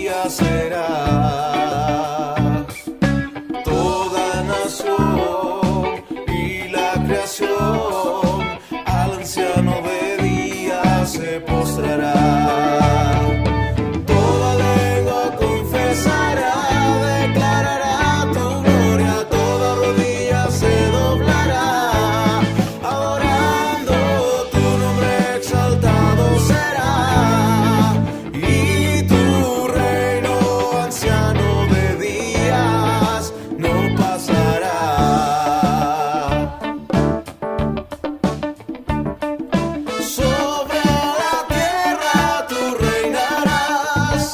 días serás. Toda nación y la creación al anciano de días se postrará. Toda lengua confesará, declarará tu gloria, toda rodilla se doblará, adorando tu nombre exaltado será. Y tu reino, anciano de días, no pasará. Sobre la tierra tú reinarás,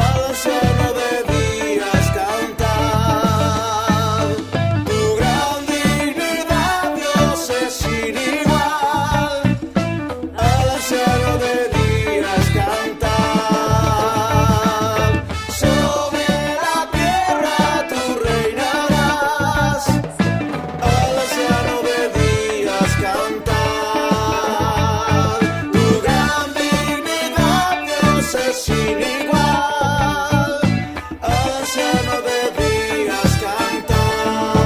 al anciano de días cantar. Tu gran dignidad, Dios, es sin igual, al anciano de días cantar. Sobre la tierra tú reinarás, al anciano de días cantar. Tu gran dignidad, Dios, es sin igual, al anciano de días cantar.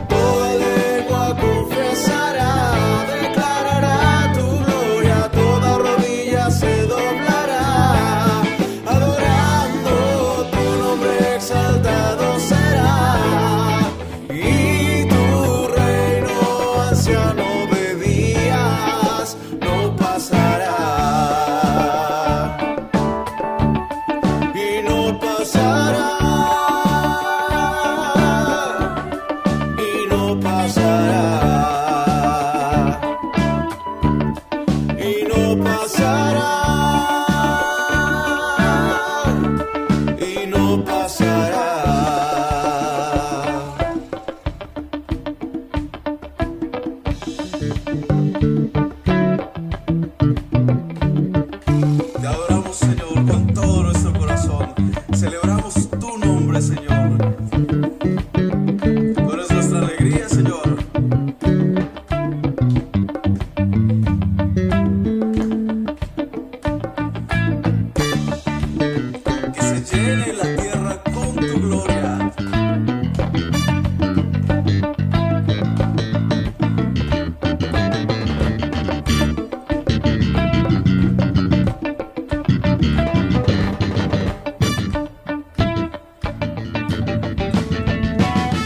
Toda lengua confesará, declarará tu gloria, toda rodilla se doblará, adorando tu nombre exaltado será. Y tu reino, anciano de días, no pasará. Y no pasará. Y no pasará. Y no pasará. Y no pasará. Te adoramos, Señor, con todo nuestro corazón. Celebramos tu nombre, Señor. Tú eres nuestra alegría, Señor. Que se llene la tierra con tu gloria.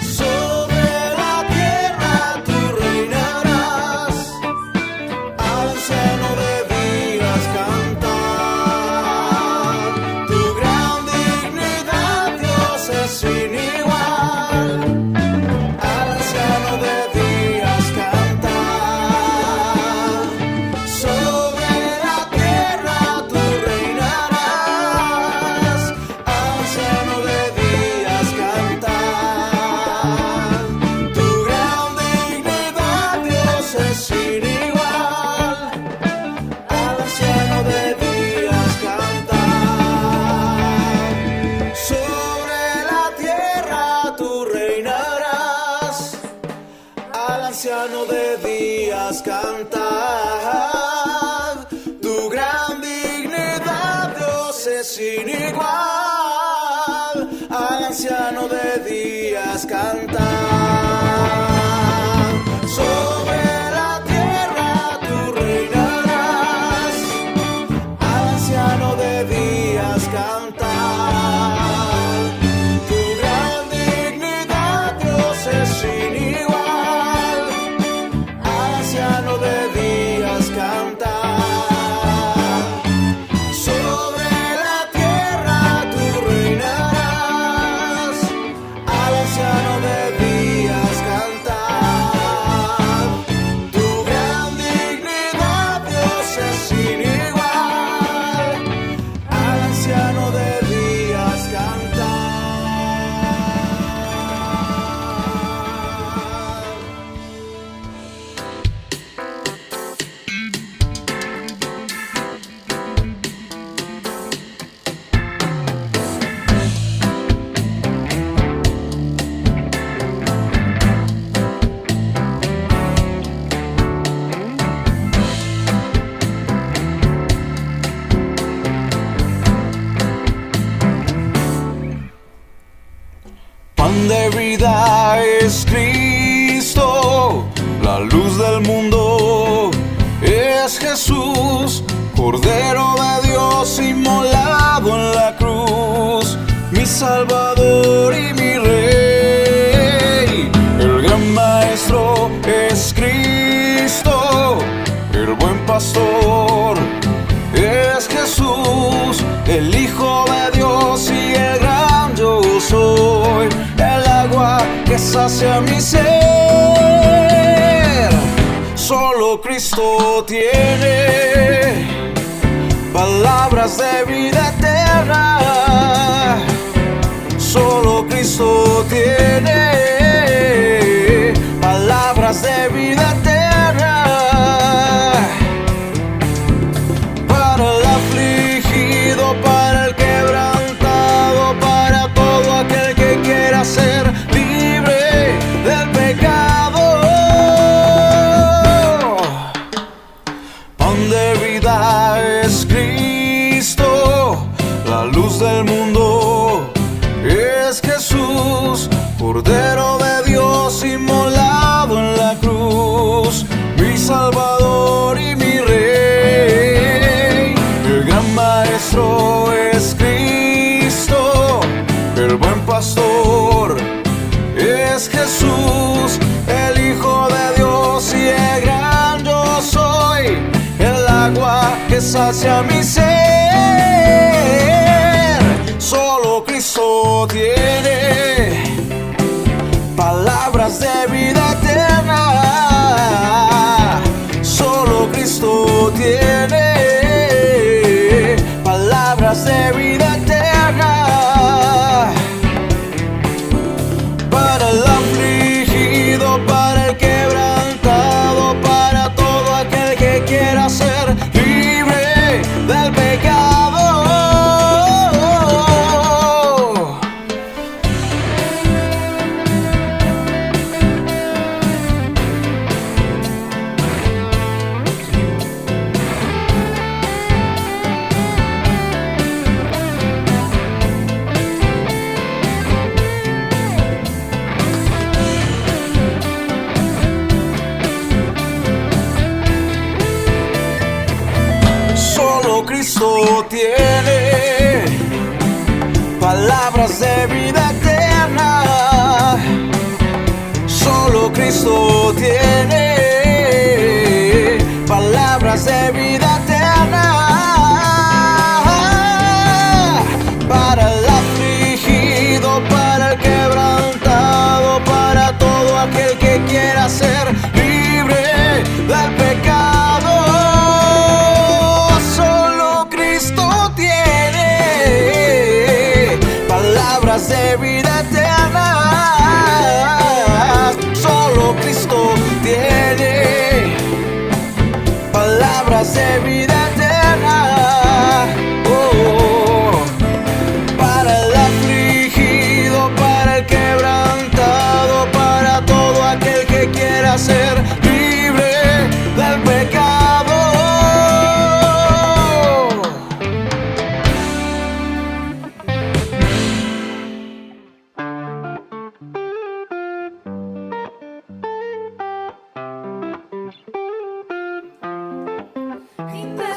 Sobre la tierra tú reinarás, al anciano de días cantar. Tu gran dignidad, Dios, es sin igual, al anciano de días cantar. Sobre la tierra tú reinarás, al anciano de días cantar. Tu gran dignidad, Dios, es sin igual, al anciano de días cantar. Sobre la tierra tú reinarás, al anciano de días cantar. Tu gran dignidad, Dios, es sin igual, al anciano de días cantar. Sobre la tierra tú reinarás, al anciano de días cantar. Tu gran dignidad, Dios, es sin igual, al anciano de días cantar. Sobre la tierra tú reinarás, al anciano de días Pan de vida es Cristo, la luz del mundo es Jesús, Cordero de Dios inmolado en la cruz, mi Salvador y mi Rey. El gran Maestro es Cristo, el buen pastor es Jesús, el Hijo de Dios y el gran yo soy, el agua que sacia mi ser. Solo Cristo tiene palabras de vida eterna. Solo Cristo tiene palabras de vida eterna. Para el afligido, para el quebrantado, para todo aquel que quiera ser libre del pecado. Pan de vida es Cristo, la luz del mundo es Jesús, Cordero de Dios inmolado en la cruz, mi Salvador y mi Rey. El gran Maestro es Cristo, el buen pastor es Jesús, el Hijo de Dios y el gran yo soy, el agua que sacia mi ser. Solo Cristo tiene palabras de vida eterna. Solo Cristo tiene palabras de vida eterna. Para el afligido, para el quebrantado, para todo aquel que quiera ser libre del pecado. Solo Cristo tiene palabras de vida eterna. Solo Cristo tiene palabras de vida eterna. Para el afligido, para el quebrantado, para todo aquel que quiera ser libre del pecado. De vida eterna. Solo Cristo tiene palabras de vida eterna. Para el afligido, para el quebrantado, para todo aquel que quiera ser libre del pecado. In the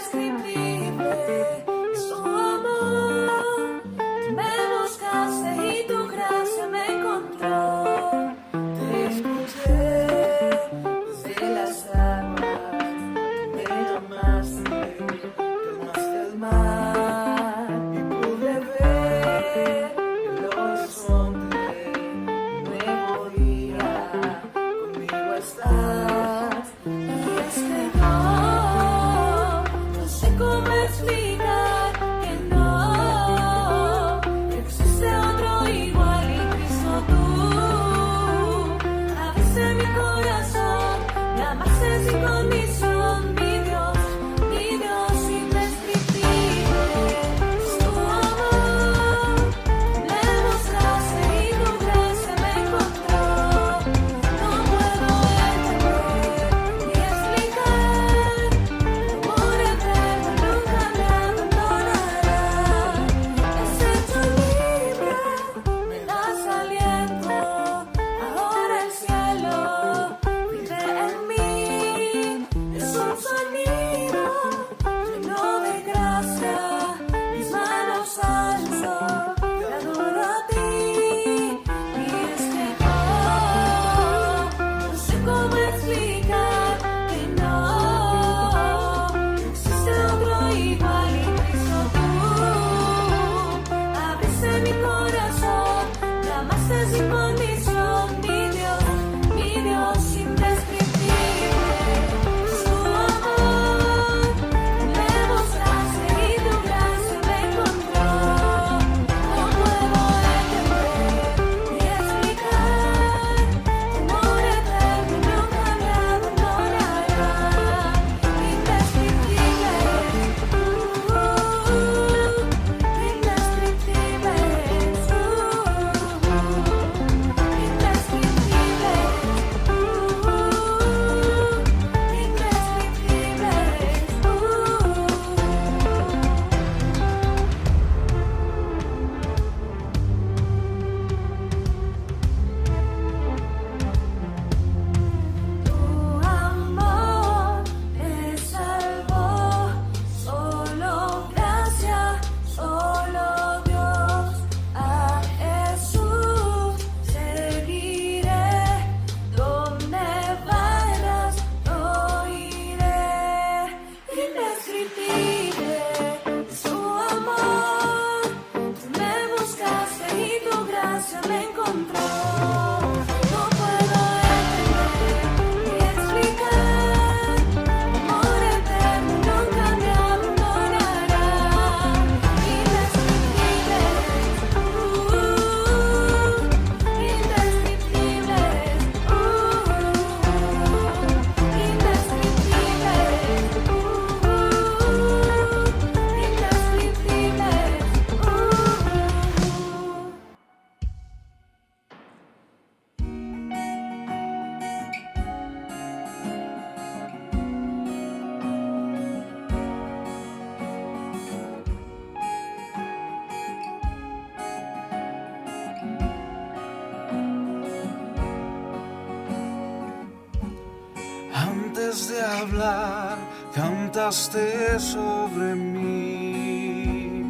Antes de hablar, cantaste sobre mí.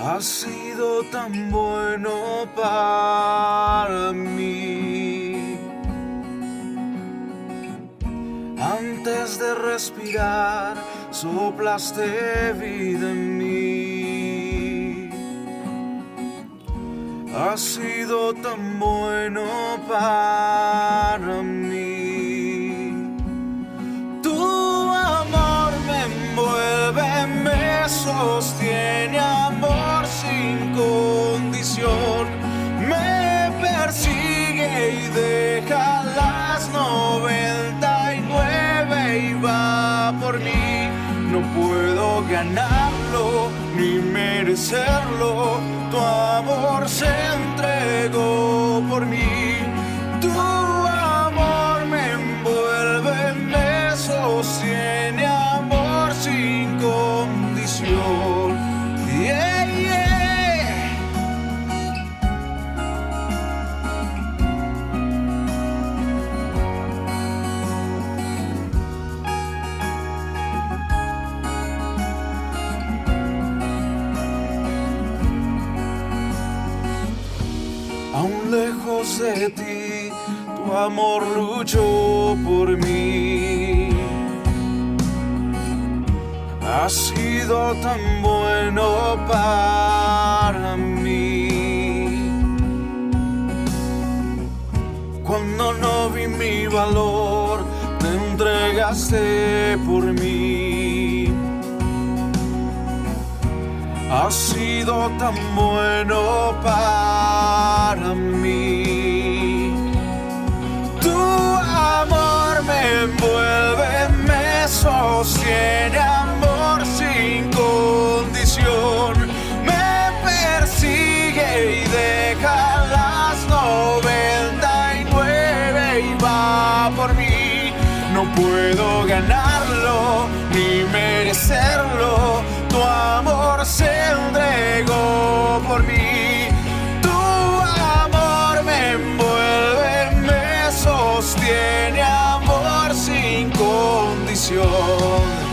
Has sido tan bueno para mí. Antes de respirar, soplaste vida en mí. Has sido tan bueno para mí. Tu amor me envuelve, me sostiene, amor sin condición. Me persigue y deja las 99 y va por mí. No puedo ganarlo ni merecerlo. Tu amor se entregó por mí. Tu amor me envuelve, me sostiene, amor sin condición. Yeah, yeah. Aún lejos de ti, tu amor luchó por mí. Has sido tan bueno para mí. Cuando no vi mi valor, te entregaste por mí. Has sido tan bueno para mí. Tu amor me envuelve, me sostiene, amor sin condición. Me persigue y deja las 99 y va por mí. No puedo ganarlo ni merecerlo. Tu amor se entregó por mí. Tu amor me envuelve, me sostiene, amor sin condición.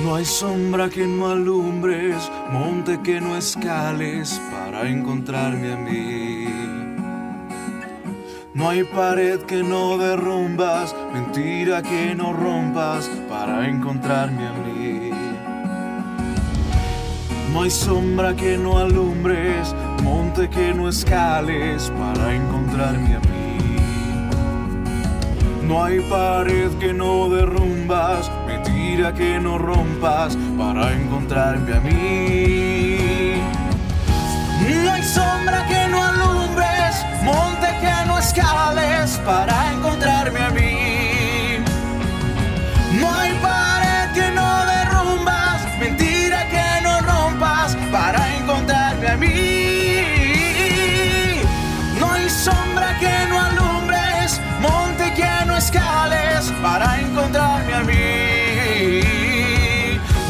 No hay sombra que no alumbres, monte que no escales para encontrarme a mí. No hay pared que no derrumbas, mentira que no rompas para encontrarme a mí. No hay sombra que no alumbres, monte que no escales para encontrarme a mí. No hay pared que no derrumbas, mentira que no rompas para encontrarme a mí. No hay sombra que no alumbres, monte que no escales para encontrarme a mí. No hay pared que no derrumbas, mentira que no rompas para encontrarme a mí. No hay sombra que no alumbres, monte que no escales para encontrarme a mí.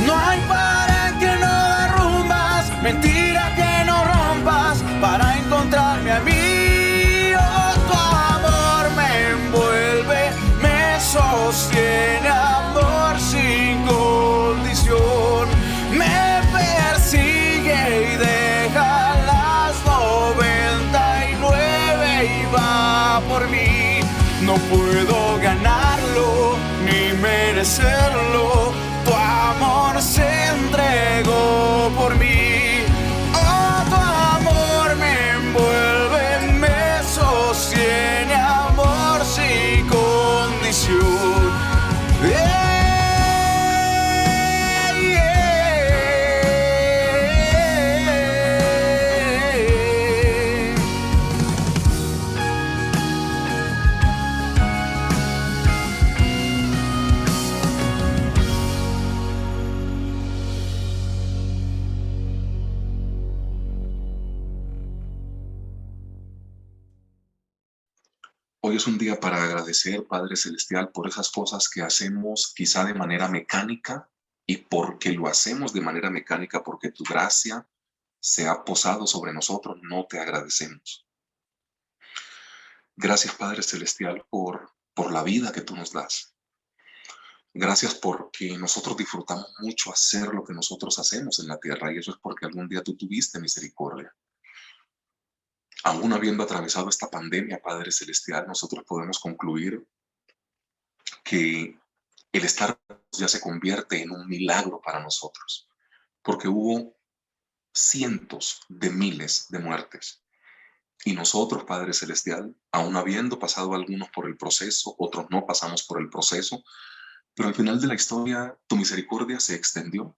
No hay pared que no derrumbas, mentira que no rompas para encontrarme a mí. Oh, tu amor me envuelve, me sostiene, amor sin condición. Me persigue y deja las 99 y va por mí. No puedo ganarlo ni merecerlo. Tu amor se entregó por mí. Oh, tu amor me envuelve, me sostiene, amor sin condición. Hoy es un día para agradecer, Padre Celestial, por esas cosas que hacemos quizá de manera mecánica y porque lo hacemos de manera mecánica, porque tu gracia se ha posado sobre nosotros, no te agradecemos. Gracias, Padre Celestial, por la vida que tú nos das. Gracias porque nosotros disfrutamos mucho hacer lo que nosotros hacemos en la tierra y eso es porque algún día tú tuviste misericordia. Aún habiendo atravesado esta pandemia, Padre Celestial, nosotros podemos concluir que el estar ya se convierte en un milagro para nosotros, porque hubo cientos de miles de muertes. Y nosotros, Padre Celestial, aún habiendo pasado algunos por el proceso, otros no pasamos por el proceso, pero al final de la historia tu misericordia se extendió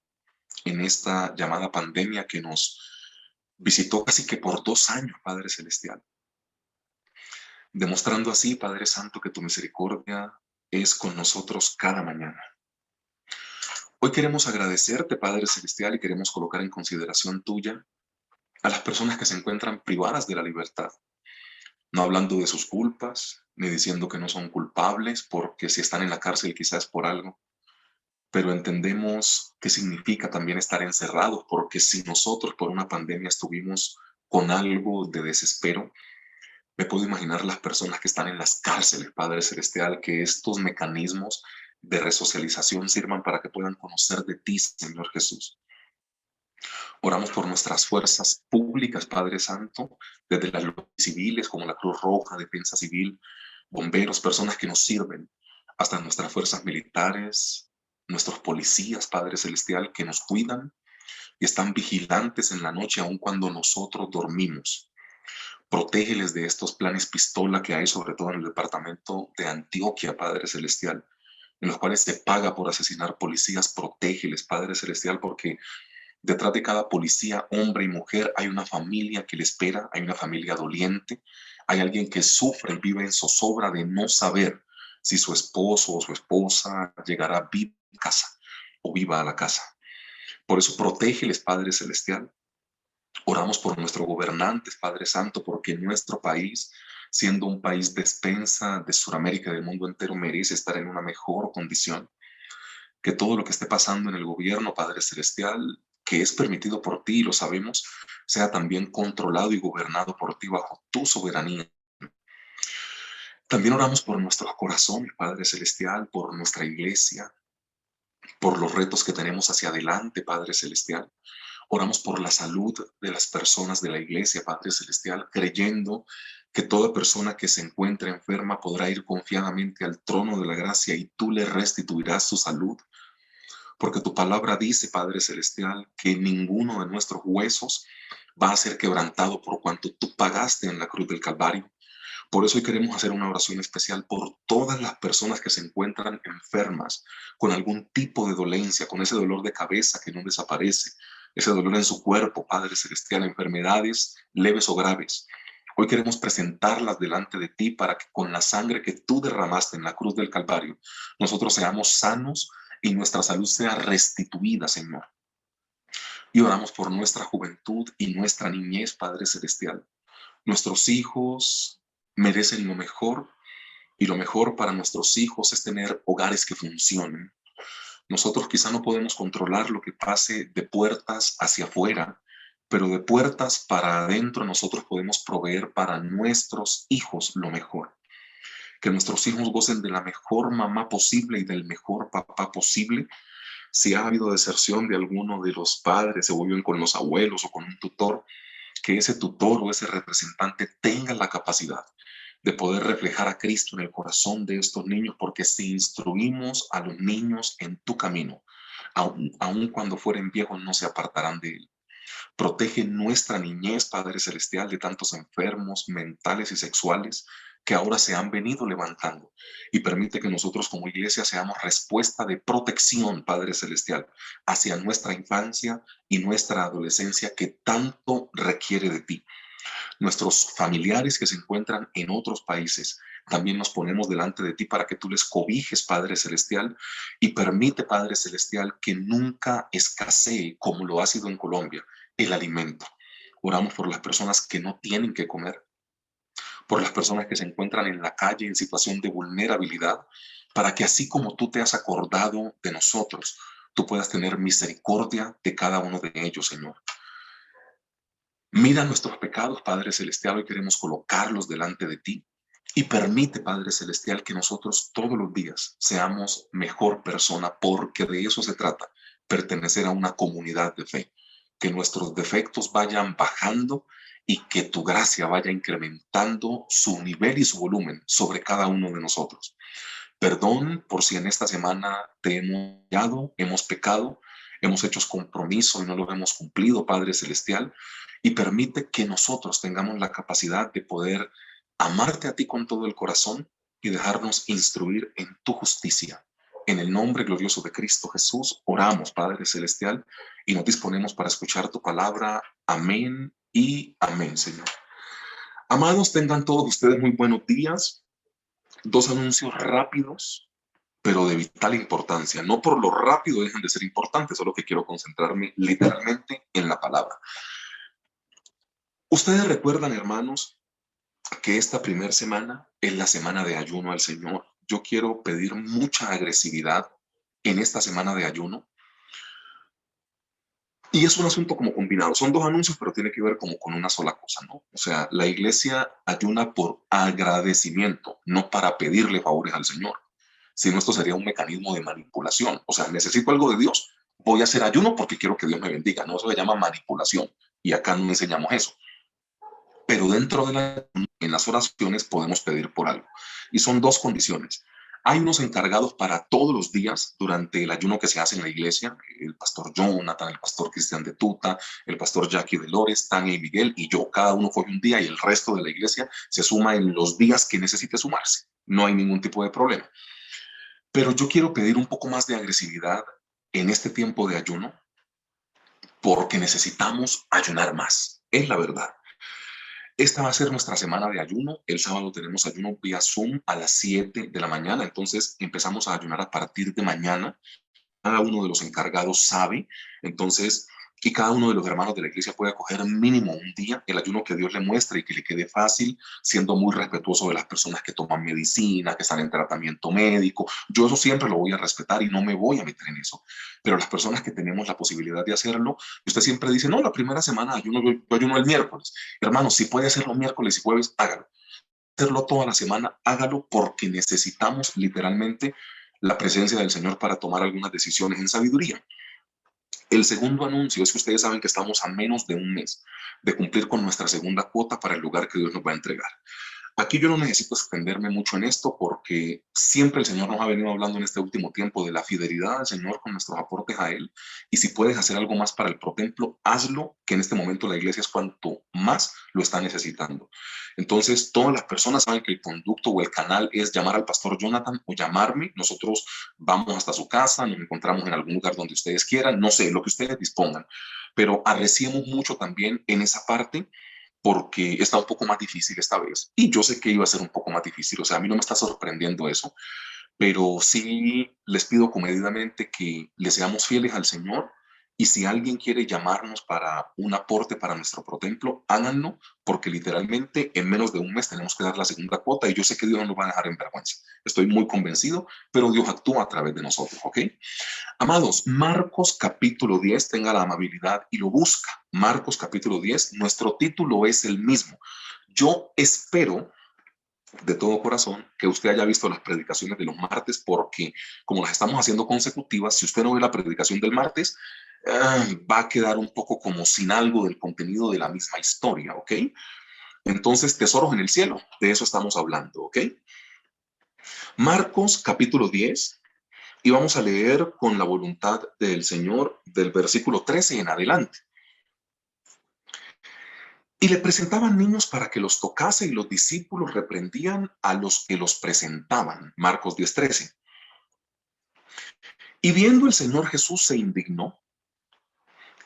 en esta llamada pandemia que nos visitó casi que por 2 años, Padre Celestial, demostrando así, Padre Santo, que tu misericordia es con nosotros cada mañana. Hoy queremos agradecerte, Padre Celestial, y queremos colocar en consideración tuya a las personas que se encuentran privadas de la libertad, no hablando de sus culpas, ni diciendo que no son culpables, porque si están en la cárcel quizás por algo, pero entendemos qué significa también estar encerrados, porque si nosotros por una pandemia estuvimos con algo de desespero, me puedo imaginar las personas que están en las cárceles, Padre Celestial, que estos mecanismos de resocialización sirvan para que puedan conocer de ti, Señor Jesús. Oramos por nuestras fuerzas públicas, Padre Santo, desde las civiles como la Cruz Roja, Defensa Civil, bomberos, personas que nos sirven, hasta nuestras fuerzas militares, nuestros policías, Padre Celestial, que nos cuidan y están vigilantes en la noche aun cuando nosotros dormimos. Protégeles de estos planes pistola que hay, sobre todo en el departamento de Antioquia, Padre Celestial, en los cuales se paga por asesinar policías. Protégeles, Padre Celestial, porque detrás de cada policía, hombre y mujer, hay una familia que le espera, hay una familia doliente, hay alguien que sufre y vive en zozobra de no saber si su esposo o su esposa llegará viva a casa o viva a la casa. Por eso protégeles, Padre Celestial. Oramos por nuestros gobernantes, Padre Santo, porque nuestro país, siendo un país despensa de Sudamérica y del mundo entero, merece estar en una mejor condición. Que todo lo que esté pasando en el gobierno, Padre Celestial, que es permitido por ti, lo sabemos, sea también controlado y gobernado por ti bajo tu soberanía. También oramos por nuestros corazones, Padre Celestial, por nuestra iglesia, por los retos que tenemos hacia adelante, Padre Celestial. Oramos por la salud de las personas de la iglesia, Padre Celestial, creyendo que toda persona que se encuentre enferma podrá ir confiadamente al trono de la gracia y tú le restituirás su salud. Porque tu palabra dice, Padre Celestial, que ninguno de nuestros huesos va a ser quebrantado por cuanto tú pagaste en la cruz del Calvario. Por eso hoy queremos hacer una oración especial por todas las personas que se encuentran enfermas, con algún tipo de dolencia, con ese dolor de cabeza que no desaparece, ese dolor en su cuerpo, Padre Celestial, enfermedades leves o graves. Hoy queremos presentarlas delante de ti para que con la sangre que tú derramaste en la cruz del Calvario, nosotros seamos sanos y nuestra salud sea restituida, Señor. Y oramos por nuestra juventud y nuestra niñez, Padre Celestial. Nuestros hijos merecen lo mejor y lo mejor para nuestros hijos es tener hogares que funcionen. Nosotros quizá no podemos controlar lo que pase de puertas hacia afuera, pero de puertas para adentro nosotros podemos proveer para nuestros hijos lo mejor. Que nuestros hijos gocen de la mejor mamá posible y del mejor papá posible. Si ha habido deserción de alguno de los padres, se vuelven con los abuelos o con un tutor, que ese tutor o ese representante tenga la capacidad de poder reflejar a Cristo en el corazón de estos niños, porque si instruimos a los niños en tu camino, aun cuando fueren viejos no se apartarán de él. Protege nuestra niñez, Padre Celestial, de tantos enfermos mentales y sexuales que ahora se han venido levantando y permite que nosotros como iglesia seamos respuesta de protección, Padre Celestial, hacia nuestra infancia y nuestra adolescencia que tanto requiere de ti. Nuestros familiares que se encuentran en otros países, también nos ponemos delante de ti para que tú les cobijes, Padre Celestial, y permite, Padre Celestial, que nunca escasee, como lo ha sido en Colombia, el alimento. Oramos por las personas que no tienen que comer, por las personas que se encuentran en la calle en situación de vulnerabilidad, para que así como tú te has acordado de nosotros, tú puedas tener misericordia de cada uno de ellos, Señor. Mira nuestros pecados, Padre Celestial, hoy queremos colocarlos delante de ti y permite, Padre Celestial, que nosotros todos los días seamos mejor persona, porque de eso se trata, pertenecer a una comunidad de fe, que nuestros defectos vayan bajando y que tu gracia vaya incrementando su nivel y su volumen sobre cada uno de nosotros. Perdón por si en esta semana te hemos fallado, hemos pecado, hemos hecho compromiso y no lo hemos cumplido, Padre Celestial, y permite que nosotros tengamos la capacidad de poder amarte a ti con todo el corazón y dejarnos instruir en tu justicia. En el nombre glorioso de Cristo Jesús, oramos, Padre Celestial, y nos disponemos para escuchar tu palabra. Amén y amén, Señor. Amados, tengan todos ustedes muy buenos días. Dos anuncios rápidos, pero de vital importancia. No por lo rápido dejan de ser importantes, solo que quiero concentrarme literalmente en la palabra. Ustedes recuerdan, hermanos, que esta primera semana es la semana de ayuno al Señor. Yo quiero pedir mucha agresividad en esta semana de ayuno. Y es un asunto como combinado. Son dos anuncios, pero tiene que ver como con una sola cosa, ¿no? O sea, la iglesia ayuna por agradecimiento, no para pedirle favores al Señor. Si no, esto sería un mecanismo de manipulación. O sea, necesito algo de Dios, voy a hacer ayuno porque quiero que Dios me bendiga. No, eso se llama manipulación. Y acá no enseñamos eso. Pero dentro de en las oraciones podemos pedir por algo. Y son dos condiciones. Hay unos encargados para todos los días durante el ayuno que se hace en la iglesia, el pastor Jonathan, el pastor Cristian de Tuta, el pastor Jackie de Lores, Tania y Miguel, y yo. Cada uno coge un día y el resto de la iglesia se suma en los días que necesite sumarse. No hay ningún tipo de problema. Pero yo quiero pedir un poco más de agresividad en este tiempo de ayuno porque necesitamos ayunar más. Es la verdad. Esta va a ser nuestra semana de ayuno. El sábado tenemos ayuno vía Zoom a las 7 de la mañana. Entonces empezamos a ayunar a partir de mañana. Cada uno de los encargados sabe. Entonces, y cada uno de los hermanos de la iglesia puede acoger mínimo un día el ayuno que Dios le muestre y que le quede fácil, siendo muy respetuoso de las personas que toman medicina, que están en tratamiento médico. Yo eso siempre lo voy a respetar y no me voy a meter en eso. Pero las personas que tenemos la posibilidad de hacerlo, usted siempre dice, no, la primera semana ayuno, yo ayuno el miércoles. Hermano, si puede hacerlo miércoles y jueves, hágalo. Hacerlo toda la semana, hágalo porque necesitamos literalmente la presencia del Señor para tomar algunas decisiones en sabiduría. El segundo anuncio es que ustedes saben que estamos a menos de un mes de cumplir con nuestra segunda cuota para el lugar que Dios nos va a entregar. Aquí yo no necesito extenderme mucho en esto porque siempre el Señor nos ha venido hablando en este último tiempo de la fidelidad del Señor con nuestros aportes a Él. Y si puedes hacer algo más para el ProTemplo, hazlo, que en este momento la iglesia es cuanto más lo está necesitando. Entonces, todas las personas saben que el conducto o el canal es llamar al pastor Jonathan o llamarme. Nosotros vamos hasta su casa, nos encontramos en algún lugar donde ustedes quieran, no sé, lo que ustedes dispongan. Pero arreciemos mucho también en esa parte porque está un poco más difícil esta vez. Y yo sé que iba a ser un poco más difícil, o sea, a mí no me está sorprendiendo eso, pero sí les pido comedidamente que le seamos fieles al Señor. Y si alguien quiere llamarnos para un aporte para nuestro ProTemplo, háganlo, porque literalmente en menos de un mes tenemos que dar la segunda cuota y yo sé que Dios no nos va a dejar en vergüenza. Estoy muy convencido, pero Dios actúa a través de nosotros, ¿ok? Amados, Marcos capítulo 10, tenga la amabilidad y lo busca. Marcos capítulo 10, nuestro título es el mismo. Yo espero de todo corazón que usted haya visto las predicaciones de los martes, porque como las estamos haciendo consecutivas, si usted no ve la predicación del martes, va a quedar un poco como sin algo del contenido de la misma historia, ¿ok? Entonces, tesoros en el cielo, de eso estamos hablando, ¿ok? Marcos capítulo 10, y vamos a leer con la voluntad del Señor del versículo 13 en adelante. Y le presentaban niños para que los tocase y los discípulos reprendían a los que los presentaban. Marcos 10:13. Y viendo el Señor Jesús se indignó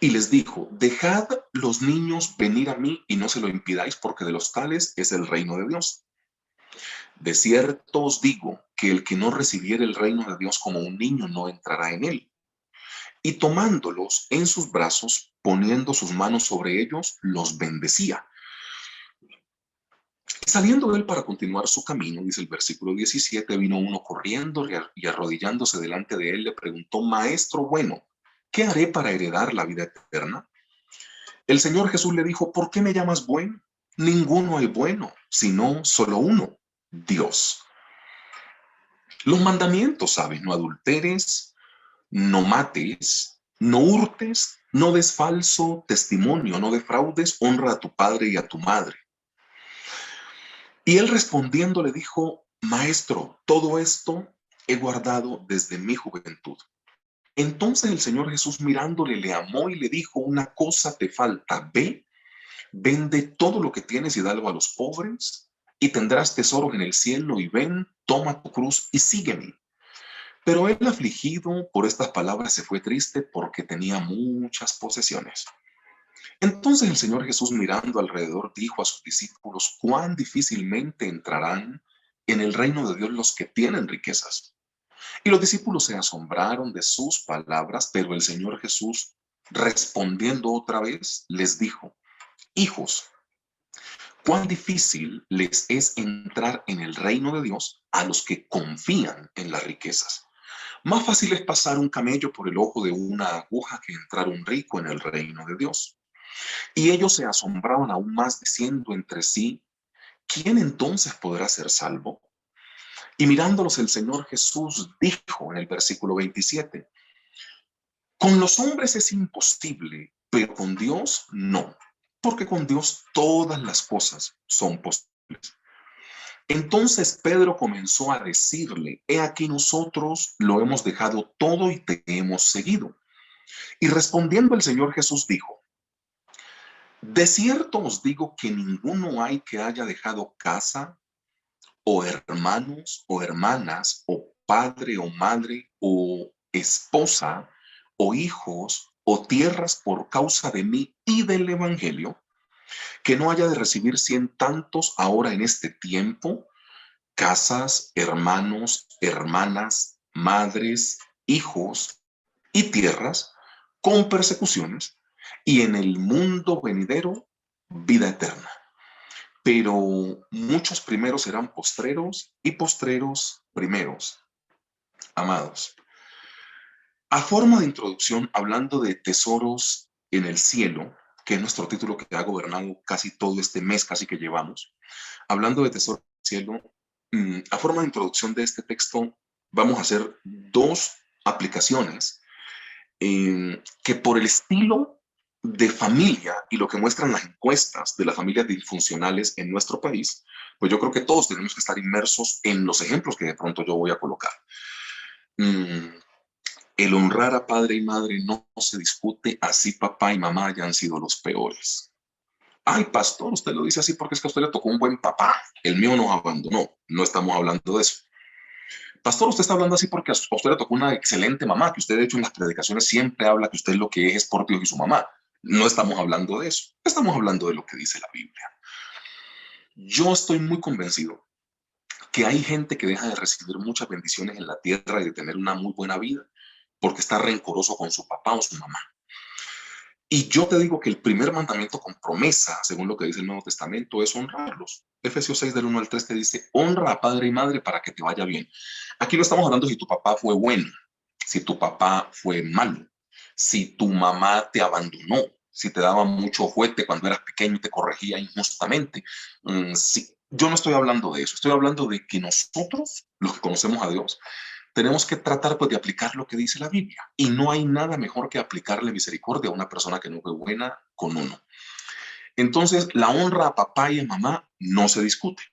y les dijo, dejad los niños venir a mí y no se lo impidáis porque de los tales es el reino de Dios. De cierto os digo que el que no recibiere el reino de Dios como un niño no entrará en él. Y tomándolos en sus brazos, poniendo sus manos sobre ellos, los bendecía. Saliendo él para continuar su camino, dice el versículo 17, vino uno corriendo y arrodillándose delante de él le preguntó: Maestro bueno, ¿qué haré para heredar la vida eterna? El Señor Jesús le dijo: ¿por qué me llamas bueno? Ninguno hay bueno, sino solo uno, Dios. Los mandamientos, ¿sabes? No adulteres, no mates, no hurtes, no des falso testimonio, no defraudes, honra a tu padre y a tu madre. Y él respondiendo le dijo: Maestro, todo esto he guardado desde mi juventud. Entonces el Señor Jesús mirándole le amó y le dijo: una cosa te falta, ve, vende todo lo que tienes y dalo a los pobres y tendrás tesoros en el cielo, y ven, toma tu cruz y sígueme. Pero él, afligido por estas palabras, se fue triste porque tenía muchas posesiones. Entonces el Señor Jesús, mirando alrededor, dijo a sus discípulos: cuán difícilmente entrarán en el reino de Dios los que tienen riquezas. Y los discípulos se asombraron de sus palabras, pero el Señor Jesús, respondiendo otra vez, les dijo: hijos, cuán difícil les es entrar en el reino de Dios a los que confían en las riquezas. Más fácil es pasar un camello por el ojo de una aguja que entrar un rico en el reino de Dios. Y ellos se asombraban aún más, diciendo entre sí: ¿quién entonces podrá ser salvo? Y mirándolos el Señor Jesús dijo en el versículo 27, con los hombres es imposible, pero con Dios no, porque con Dios todas las cosas son posibles. Entonces Pedro comenzó a decirle: he aquí nosotros lo hemos dejado todo y te hemos seguido. Y respondiendo el Señor Jesús dijo: de cierto os digo que ninguno hay que haya dejado casa, o hermanos, o hermanas, o padre, o madre, o esposa, o hijos, o tierras por causa de mí y del Evangelio, que no haya de recibir 100 tantos ahora en este tiempo, casas, hermanos, hermanas, madres, hijos y tierras, con persecuciones, y en el mundo venidero vida eterna. Pero muchos primeros serán postreros y postreros primeros. Amados, a forma de introducción, hablando de tesoros en el cielo, que es nuestro título que ha gobernado casi todo este mes, casi que llevamos, hablando de tesoros en el cielo, a forma de introducción de este texto, vamos a hacer dos aplicaciones que por el estilo de familia y lo que muestran las encuestas de las familias disfuncionales en nuestro país, pues yo creo que todos tenemos que estar inmersos en los ejemplos que de pronto yo voy a colocar. El honrar a padre y madre no se discute, así papá y mamá hayan sido los peores. Ay, pastor, usted lo dice así porque es que a usted le tocó un buen papá, el mío nos abandonó. No estamos hablando de eso. Pastor, usted está hablando así porque a usted le tocó una excelente mamá, que usted de hecho en las predicaciones siempre habla que usted lo que es por Dios y su mamá. No estamos hablando de eso, estamos hablando de lo que dice la Biblia. Yo estoy muy convencido que hay gente que deja de recibir muchas bendiciones en la tierra y de tener una muy buena vida porque está rencoroso con su papá o su mamá. Y yo te digo que el primer mandamiento con promesa, según lo que dice el Nuevo Testamento, es honrarlos. Efesios 6 del 1 al 3 te dice: honra a padre y madre para que te vaya bien. Aquí no estamos hablando si tu papá fue bueno, si tu papá fue malo, si tu mamá te abandonó, si te daba mucho fuerte cuando eras pequeño y te corregía injustamente. Sí, yo no estoy hablando de eso, estoy hablando de que nosotros, los que conocemos a Dios, tenemos que tratar pues de aplicar lo que dice la Biblia. Y no hay nada mejor que aplicarle misericordia a una persona que no fue buena con uno. Entonces, la honra a papá y a mamá no se discute.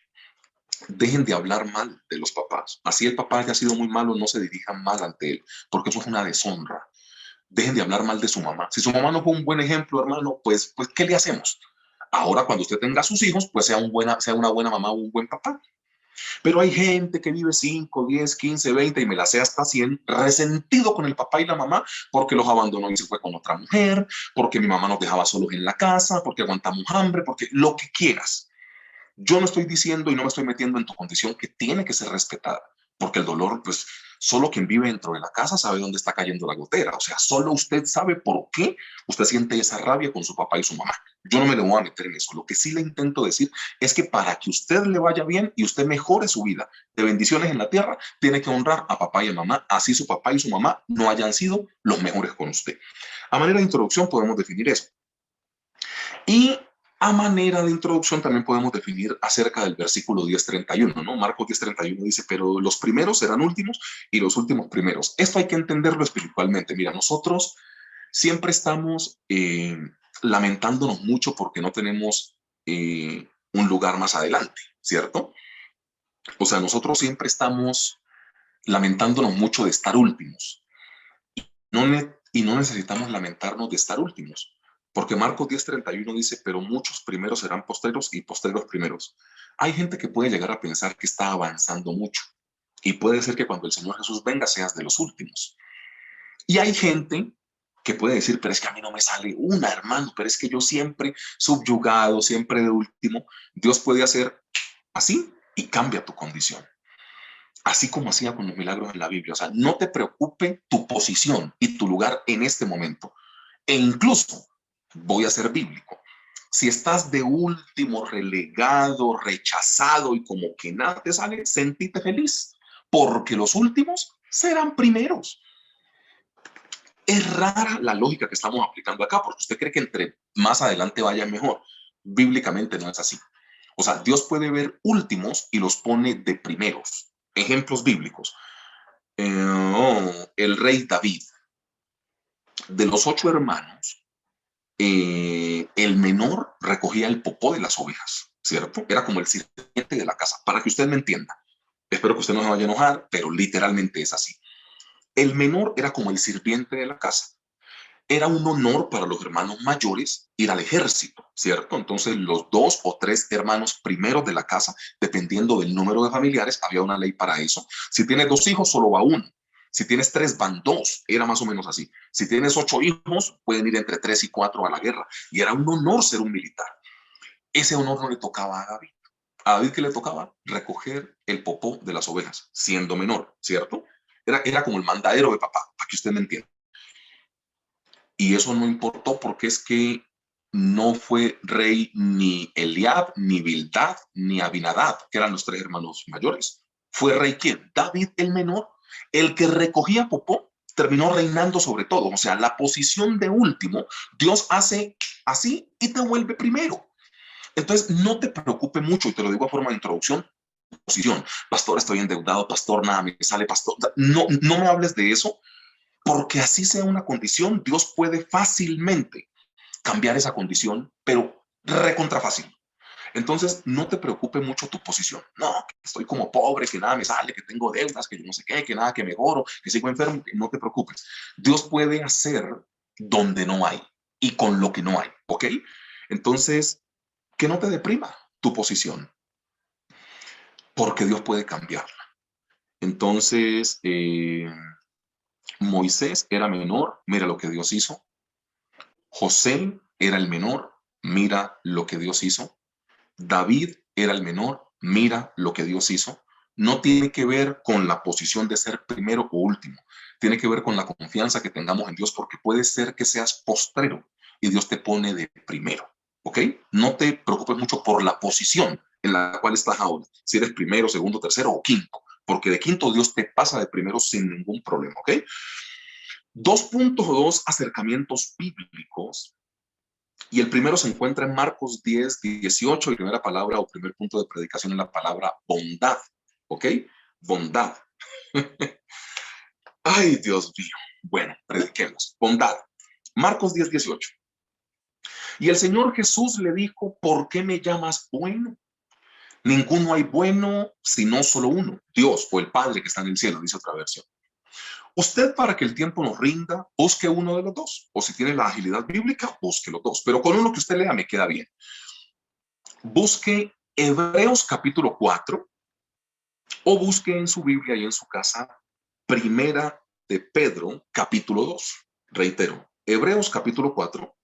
Dejen de hablar mal de los papás. Así el papá haya sido muy malo, no se dirijan mal ante él, porque eso es una deshonra. Dejen de hablar mal de su mamá. Si su mamá no fue un buen ejemplo, hermano, pues ¿qué le hacemos? Ahora, cuando usted tenga a sus hijos, pues sea una buena mamá o un buen papá. Pero hay gente que vive 5, 10, 15, 20 y me la sé hasta 100, resentido con el papá y la mamá porque los abandonó y se fue con otra mujer, porque mi mamá nos dejaba solos en la casa, porque aguantamos hambre, porque lo que quieras. Yo no estoy diciendo y no me estoy metiendo en tu condición, que tiene que ser respetada, porque el dolor, pues, solo quien vive dentro de la casa sabe dónde está cayendo la gotera. O sea, solo usted sabe por qué usted siente esa rabia con su papá y su mamá. Yo no me le voy a meter en eso. Lo que sí le intento decir es que para que usted le vaya bien y usted mejore su vida de bendiciones en la tierra, tiene que honrar a papá y a mamá, así su papá y su mamá no hayan sido los mejores con usted. A manera de introducción podemos definir eso. Y a manera de introducción también podemos definir acerca del versículo 10:31, ¿no? Marcos 10:31 dice, pero los primeros serán últimos y los últimos primeros. Esto hay que entenderlo espiritualmente. Mira, nosotros siempre estamos lamentándonos mucho porque no tenemos un lugar más adelante, ¿cierto? O sea, nosotros siempre estamos lamentándonos mucho de estar últimos. Y no necesitamos lamentarnos de estar últimos. Porque Marcos 10:31 dice, pero muchos primeros serán postreros y postreros primeros. Hay gente que puede llegar a pensar que está avanzando mucho. Y puede ser que cuando el Señor Jesús venga seas de los últimos. Y hay gente que puede decir, pero es que a mí no me sale una, hermano, pero es que yo siempre subyugado, siempre de último. Dios puede hacer así y cambia tu condición. Así como hacía con los milagros en la Biblia. O sea, no te preocupe tu posición y tu lugar en este momento. E incluso, voy a ser bíblico, si estás de último, relegado, rechazado y como que nada te sale, sentite feliz, porque los últimos serán primeros. Es rara la lógica que estamos aplicando acá, porque usted cree que entre más adelante vaya mejor. Bíblicamente no es así. O sea, Dios puede ver últimos y los pone de primeros. Ejemplos bíblicos. El rey David, de los 8 hermanos, el menor recogía el popó de las ovejas, ¿cierto? Era como el sirviente de la casa, para que usted me entienda. Espero que usted no se vaya a enojar, pero literalmente es así. El menor era como el sirviente de la casa. Era un honor para los hermanos mayores ir al ejército, ¿cierto? Entonces los 2 o 3 hermanos primeros de la casa, dependiendo del número de familiares, había una ley para eso. Si tienes 2 hijos, solo va uno. Si tienes 3, van 2. Era más o menos así. Si tienes 8 hijos, pueden ir entre 3 y 4 a la guerra. Y era un honor ser un militar. Ese honor no le tocaba a David. A David, ¿qué le tocaba? Recoger el popó de las ovejas, siendo menor, ¿cierto? Era como el mandadero de papá, para que usted me entienda. Y eso no importó porque es que no fue rey ni Eliab, ni Bildad, ni Abinadab, que eran los 3 hermanos mayores. ¿Fue rey quién? David el menor. El que recogía popó terminó reinando sobre todo. O sea, la posición de último, Dios hace así y te vuelve primero. Entonces, no te preocupes mucho, y te lo digo a forma de introducción, posición. Pastor, estoy endeudado, pastor, nada me sale, pastor. No me hables de eso, porque así sea una condición, Dios puede fácilmente cambiar esa condición, pero recontra fácil. Entonces, no te preocupe mucho tu posición. No, que estoy como pobre, que nada me sale, que tengo deudas, que yo no sé qué, que nada, que me mejoro, que sigo enfermo. No te preocupes. Dios puede hacer donde no hay y con lo que no hay, ¿ok? Entonces, que no te deprima tu posición, porque Dios puede cambiarla. Entonces, Moisés era menor, mira lo que Dios hizo. José era el menor, mira lo que Dios hizo. David era el menor, mira lo que Dios hizo. No tiene que ver con la posición de ser primero o último, tiene que ver con la confianza que tengamos en Dios, porque puede ser que seas postrero y Dios te pone de primero, ¿ok? No te preocupes mucho por la posición en la cual estás ahora, si eres primero, segundo, tercero o quinto, porque de quinto Dios te pasa de primero sin ningún problema, ¿ok? 2.2 acercamientos bíblicos. Y el primero se encuentra en Marcos 10:18, y primera palabra o primer punto de predicación es la palabra bondad, ¿ok? Bondad. Ay, Dios mío. Bueno, prediquemos. Bondad. Marcos 10:18. Y el Señor Jesús le dijo, ¿por qué me llamas bueno? Ninguno hay bueno, sino solo uno, Dios o el Padre que está en el cielo, dice otra versión. Usted, para que el tiempo nos rinda, busque uno de los dos. O si tiene la agilidad bíblica, busque los dos. Pero con uno que usted lea me queda bien. Busque Hebreos capítulo 4 o busque en su Biblia y en su casa Primera de Pedro capítulo 2. Reitero, Hebreos capítulo 4,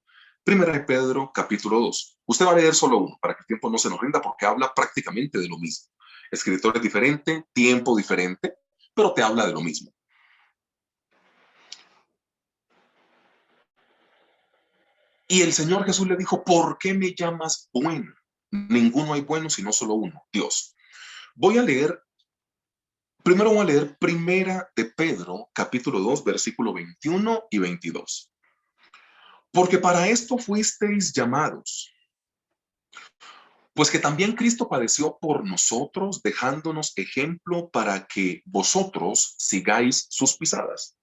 Primera de Pedro capítulo 2. Usted va a leer solo uno para que el tiempo no se nos rinda porque habla prácticamente de lo mismo. Escritores diferentes, tiempo diferente, pero te habla de lo mismo. Y el Señor Jesús le dijo, ¿por qué me llamas bueno? Ninguno hay bueno sino solo uno, Dios. Voy a leer, primero voy a leer Primera de Pedro, capítulo 2, versículo 21 y 22. Porque para esto fuisteis llamados, pues que también Cristo padeció por nosotros, dejándonos ejemplo para que vosotros sigáis sus pisadas,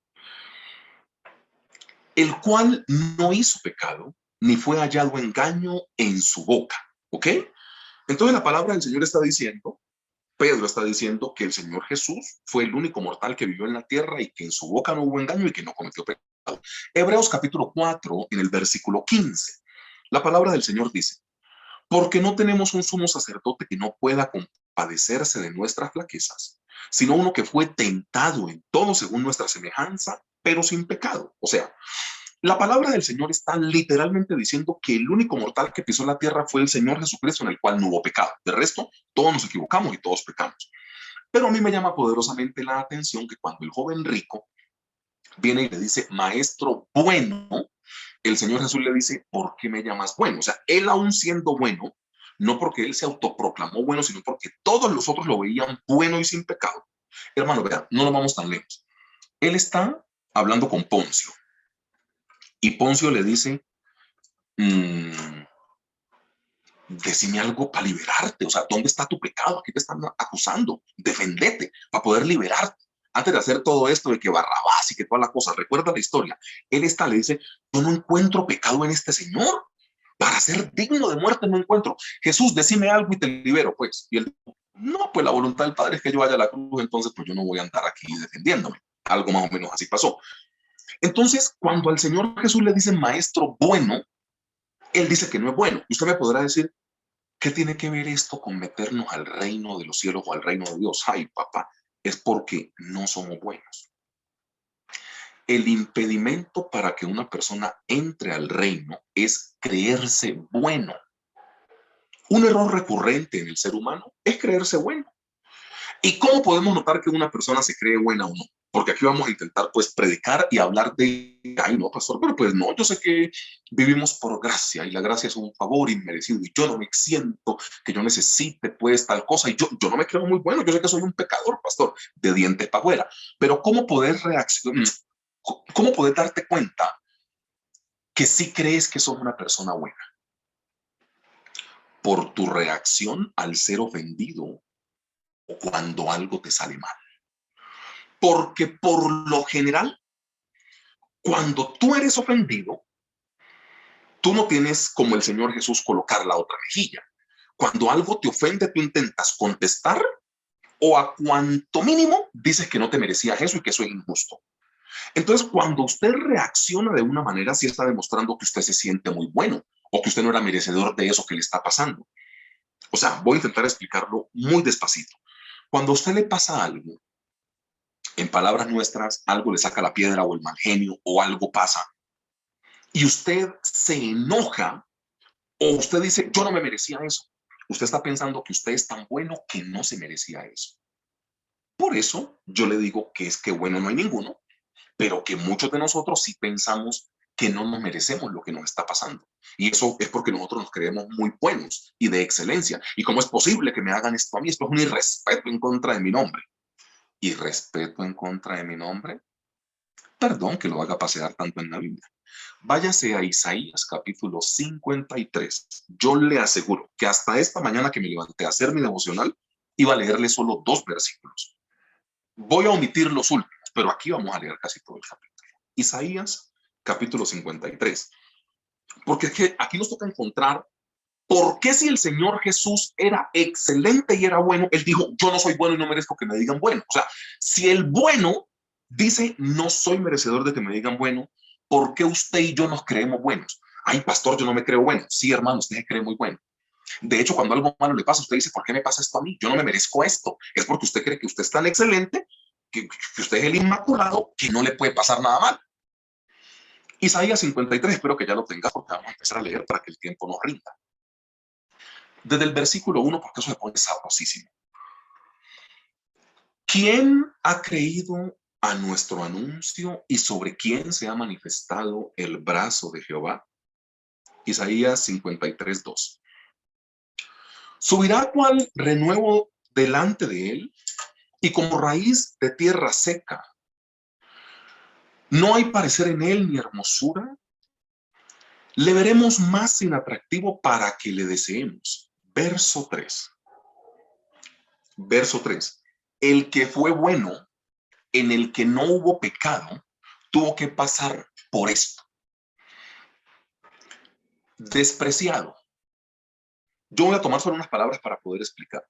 el cual no hizo pecado, ni fue hallado engaño en su boca. ¿Ok? Entonces la palabra del Señor está diciendo, Pedro está diciendo que el Señor Jesús fue el único mortal que vivió en la tierra y que en su boca no hubo engaño y que no cometió pecado. Hebreos capítulo 4, en el versículo 15, la palabra del Señor dice, porque no tenemos un sumo sacerdote que no pueda compadecerse de nuestras flaquezas, sino uno que fue tentado en todo según nuestra semejanza, pero sin pecado. O sea, la palabra del Señor está literalmente diciendo que el único mortal que pisó la tierra fue el Señor Jesucristo, en el cual no hubo pecado. De resto, todos nos equivocamos y todos pecamos. Pero a mí me llama poderosamente la atención que cuando el joven rico viene y le dice, maestro bueno, el Señor Jesús le dice, ¿por qué me llamas bueno? O sea, él aún siendo bueno, no porque él se autoproclamó bueno, sino porque todos los otros lo veían bueno y sin pecado. Hermano, vean, no nos vamos tan lejos. Él está hablando con Poncio. Y Poncio le dice, decime algo para liberarte. O sea, ¿dónde está tu pecado? ¿A qué te están acusando? Defendete para poder liberarte. Antes de hacer todo esto de que Barrabás y que toda la cosa, recuerda la historia. Él está, le dice, yo no encuentro pecado en este señor. Para ser digno de muerte no encuentro. Jesús, decime algo y te libero, pues. Y él dijo, no, pues la voluntad del Padre es que yo vaya a la cruz, entonces pues yo no voy a andar aquí defendiéndome. Algo más o menos así pasó. Entonces, cuando al Señor Jesús le dice maestro bueno, él dice que no es bueno. Usted me podrá decir, ¿qué tiene que ver esto con meternos al reino de los cielos o al reino de Dios? Ay, papá, es porque no somos buenos. El impedimento para que una persona entre al reino es creerse bueno. Un error recurrente en el ser humano es creerse bueno. ¿Y cómo podemos notar que una persona se cree buena o no? Porque aquí vamos a intentar pues predicar y hablar de, ay no, pastor, pero pues no, yo sé que vivimos por gracia y la gracia es un favor inmerecido y yo no me siento que yo necesite pues tal cosa y yo no me creo muy bueno, yo sé que soy un pecador, pastor, de dientes para afuera, pero ¿cómo poder reaccionar? ¿Cómo poder darte cuenta que sí crees que sos una persona buena? Por tu reacción al ser ofendido o cuando algo te sale mal. Porque por lo general, cuando tú eres ofendido, tú no tienes como el Señor Jesús colocar la otra mejilla. Cuando algo te ofende, tú intentas contestar o a cuanto mínimo dices que no te merecías eso y que eso es injusto. Entonces, cuando usted reacciona de una manera, sí está demostrando que usted se siente muy bueno o que usted no era merecedor de eso que le está pasando. O sea, voy a intentar explicarlo muy despacito. Cuando a usted le pasa algo, en palabras nuestras, algo le saca la piedra o el mal genio o algo pasa, y usted se enoja o usted dice, yo no me merecía eso. Usted está pensando que usted es tan bueno que no se merecía eso. Por eso yo le digo que es que bueno no hay ninguno, pero que muchos de nosotros sí pensamos que no nos merecemos lo que nos está pasando. Y eso es porque nosotros nos creemos muy buenos y de excelencia. ¿Y cómo es posible que me hagan esto a mí? Esto es un irrespeto en contra de mi nombre. ¿Irrespeto en contra de mi nombre? Perdón que lo haga pasear tanto en la Biblia. Váyase a Isaías capítulo 53. Yo le aseguro que hasta esta mañana que me levanté a hacer mi devocional, iba a leerle solo 2 versículos. Voy a omitir los últimos, pero aquí vamos a leer casi todo el capítulo. Isaías capítulo 53. Porque es que aquí nos toca encontrar por qué si el Señor Jesús era excelente y era bueno, Él dijo, yo no soy bueno y no merezco que me digan bueno. O sea, si el bueno dice, no soy merecedor de que me digan bueno, ¿por qué usted y yo nos creemos buenos? Ay, pastor, yo no me creo bueno. Sí, hermano, usted se cree muy bueno. De hecho, cuando algo malo le pasa, usted dice, ¿por qué me pasa esto a mí? Yo no me merezco esto. Es porque usted cree que usted es tan excelente, que usted es el inmaculado, que no le puede pasar nada mal. Isaías 53, espero que ya lo tengas porque vamos a empezar a leer para que el tiempo nos rinda. Desde el versículo 1, porque eso se pone sabrosísimo. ¿Quién ha creído a nuestro anuncio y sobre quién se ha manifestado el brazo de Jehová? Isaías 53:2. Subirá cual renuevo delante de él y como raíz de tierra seca. No hay parecer en él ni hermosura. Le veremos más sin atractivo para que le deseemos. Verso 3. Verso 3. El que fue bueno, en el que no hubo pecado, tuvo que pasar por esto. Despreciado. Yo voy a tomar solo unas palabras para poder explicar.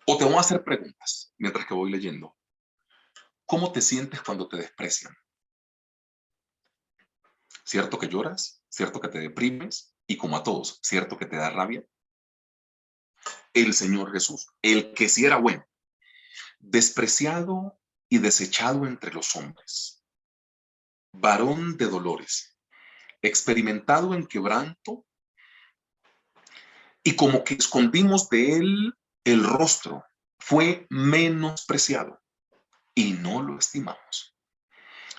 O te voy a hacer preguntas mientras que voy leyendo. ¿Cómo te sientes cuando te desprecian? ¿Cierto que lloras? ¿Cierto que te deprimes? Y como a todos, ¿cierto que te da rabia? El Señor Jesús, el que sí era bueno, despreciado y desechado entre los hombres, varón de dolores, experimentado en quebranto, y como que escondimos de él el rostro, fue menospreciado y no lo estimamos.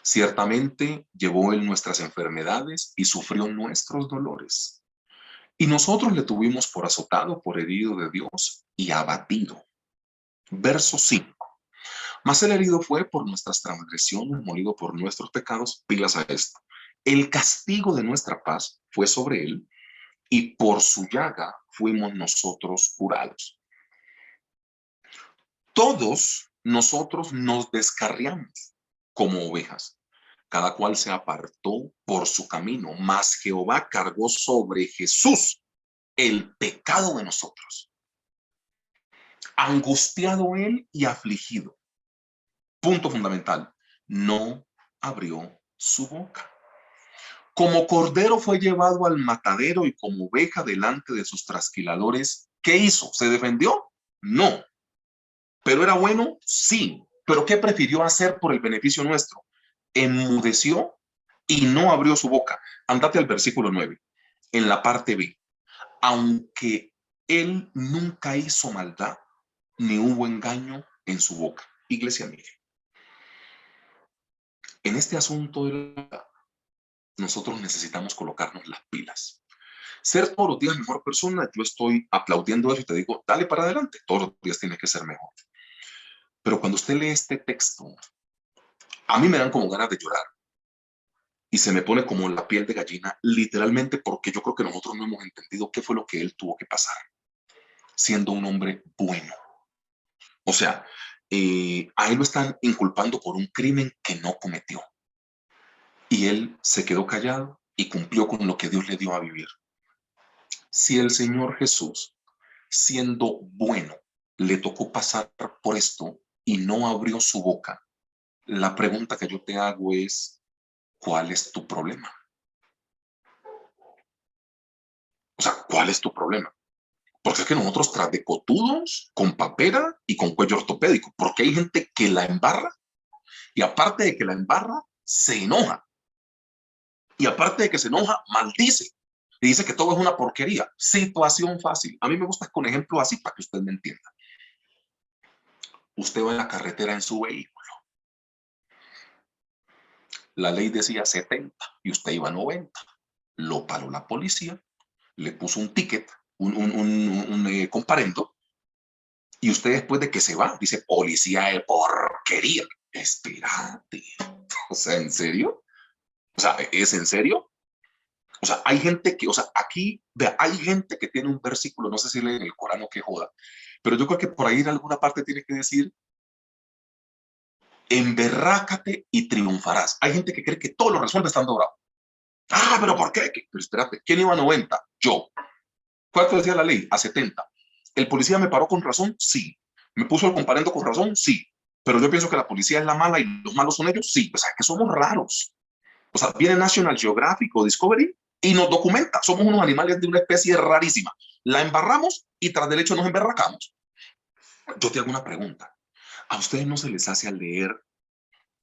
Ciertamente llevó él nuestras enfermedades y sufrió nuestros dolores. Y nosotros le tuvimos por azotado, por herido de Dios y abatido. Verso 5. Mas el herido fue por nuestras transgresiones, molido por nuestros pecados. Pilas a esto. El castigo de nuestra paz fue sobre él y por su llaga fuimos nosotros curados. Todos nosotros nos descarriamos como ovejas. Cada cual se apartó por su camino, mas Jehová cargó sobre Jesús el pecado de nosotros. Angustiado él y afligido. Punto fundamental. No abrió su boca. Como cordero fue llevado al matadero y como oveja delante de sus trasquiladores. ¿Qué hizo? ¿Se defendió? No. ¿Pero era bueno? Sí. ¿Pero qué prefirió hacer por el beneficio nuestro? Enmudeció y no abrió su boca. Andate al versículo 9, en la parte B. Aunque él nunca hizo maldad, ni hubo engaño en su boca. Iglesia, mire, en este asunto de la, nosotros necesitamos colocarnos las pilas. Ser todos los días mejor persona, yo estoy aplaudiendo eso y te digo, dale para adelante, todos los días tienes que ser mejor. Pero cuando usted lee este texto, a mí me dan como ganas de llorar. Y se me pone como la piel de gallina, literalmente porque yo creo que nosotros no hemos entendido qué fue lo que él tuvo que pasar, siendo un hombre bueno. O sea, a él lo están inculpando por un crimen que no cometió. Y él se quedó callado y cumplió con lo que Dios le dio a vivir. Si el Señor Jesús, siendo bueno, le tocó pasar por esto y no abrió su boca, la pregunta que yo te hago es, ¿cuál es tu problema? O sea, ¿cuál es tu problema? Porque es que nosotros tras de cotudos, con papera y con cuello ortopédico, porque hay gente que la embarra y aparte de que la embarra, se enoja. Y aparte de que se enoja, maldice. Y dice que todo es una porquería. Situación fácil. A mí me gusta con ejemplo así para que usted me entienda. Usted va en la carretera en su vehículo. La ley decía 70 y usted iba a 90. Lo paró la policía, le puso un ticket, un comparendo, y usted después de que se va, dice, policía de porquería. Espérate. O sea, ¿en serio? O sea, ¿es en serio? O sea, hay gente que, o sea, aquí, vea, hay gente que tiene un versículo, no sé si lee en el Corán o qué joda, pero yo creo que por ahí en alguna parte tiene que decir, emberrácate y triunfarás. Hay gente que cree que todo lo resuelve estando bravo. Ah, pero ¿por qué? Pero espérate, ¿quién iba a 90? Yo. ¿Cuánto decía la ley? A 70. ¿El policía me paró con razón? Sí. ¿Me puso el comparendo con razón? Sí. Pero yo pienso que la policía es la mala y los malos son ellos? Sí. O sea, que somos raros. O sea, viene National Geographic o Discovery y nos documenta. Somos unos animales de una especie rarísima. La embarramos y tras del hecho nos emberracamos. Yo te hago una pregunta. ¿A ustedes no se les hace al leer?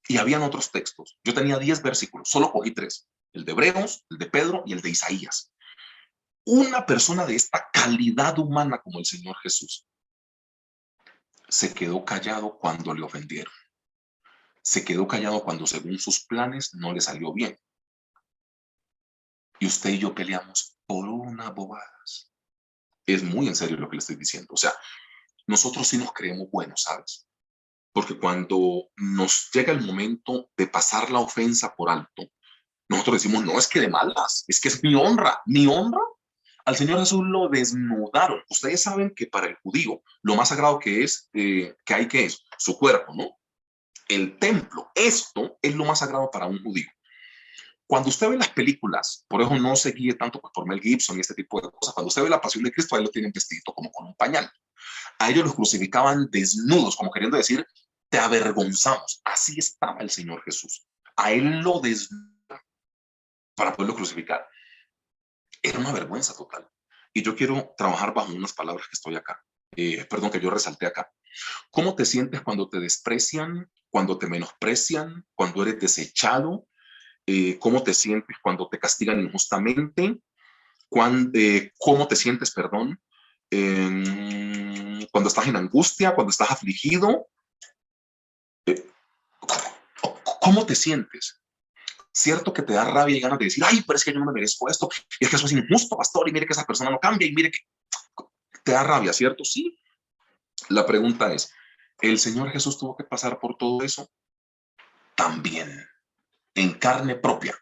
Y habían otros textos. Yo tenía 10 versículos, solo cogí 3. El de Hebreos, el de Pedro y el de Isaías. Una persona de esta calidad humana como el Señor Jesús se quedó callado cuando le ofendieron. Se quedó callado cuando según sus planes no le salió bien. Y usted y yo peleamos por unas bobadas. Es muy en serio lo que le estoy diciendo. O sea, nosotros sí nos creemos buenos, ¿sabes? Porque cuando nos llega el momento de pasar la ofensa por alto, nosotros decimos, no, es que de malas, es que es mi honra. Mi honra, al Señor Jesús lo desnudaron. Ustedes saben que para el judío lo más sagrado que es, que hay que es su cuerpo, ¿no? El templo, esto es lo más sagrado para un judío. Cuando usted ve las películas, por eso no se guíe tanto pues, por Mel Gibson y este tipo de cosas, cuando usted ve la pasión de Cristo, ahí lo tienen vestido como con un pañal. A ellos los crucificaban desnudos, como queriendo decir, te avergonzamos. Así estaba el Señor Jesús. A él lo desnudaron para poderlo crucificar. Era una vergüenza total. Y yo quiero trabajar bajo unas palabras que estoy acá. Perdón, que yo resalté acá. ¿Cómo te sientes cuando te desprecian, cuando te menosprecian, cuando eres desechado? ¿Cómo te sientes cuando te castigan injustamente? ¿Cómo te sientes, perdón, cuando estás en angustia, cuando estás afligido? Eh, ¿Cómo te sientes? Cierto que te da rabia y ganas de decir, ay, pero es que yo no me merezco esto, y es que eso es injusto, pastor, y mire que esa persona no cambia, y mire que te da rabia, ¿cierto? Sí. La pregunta es, ¿el Señor Jesús tuvo que pasar por todo eso? También, en carne propia.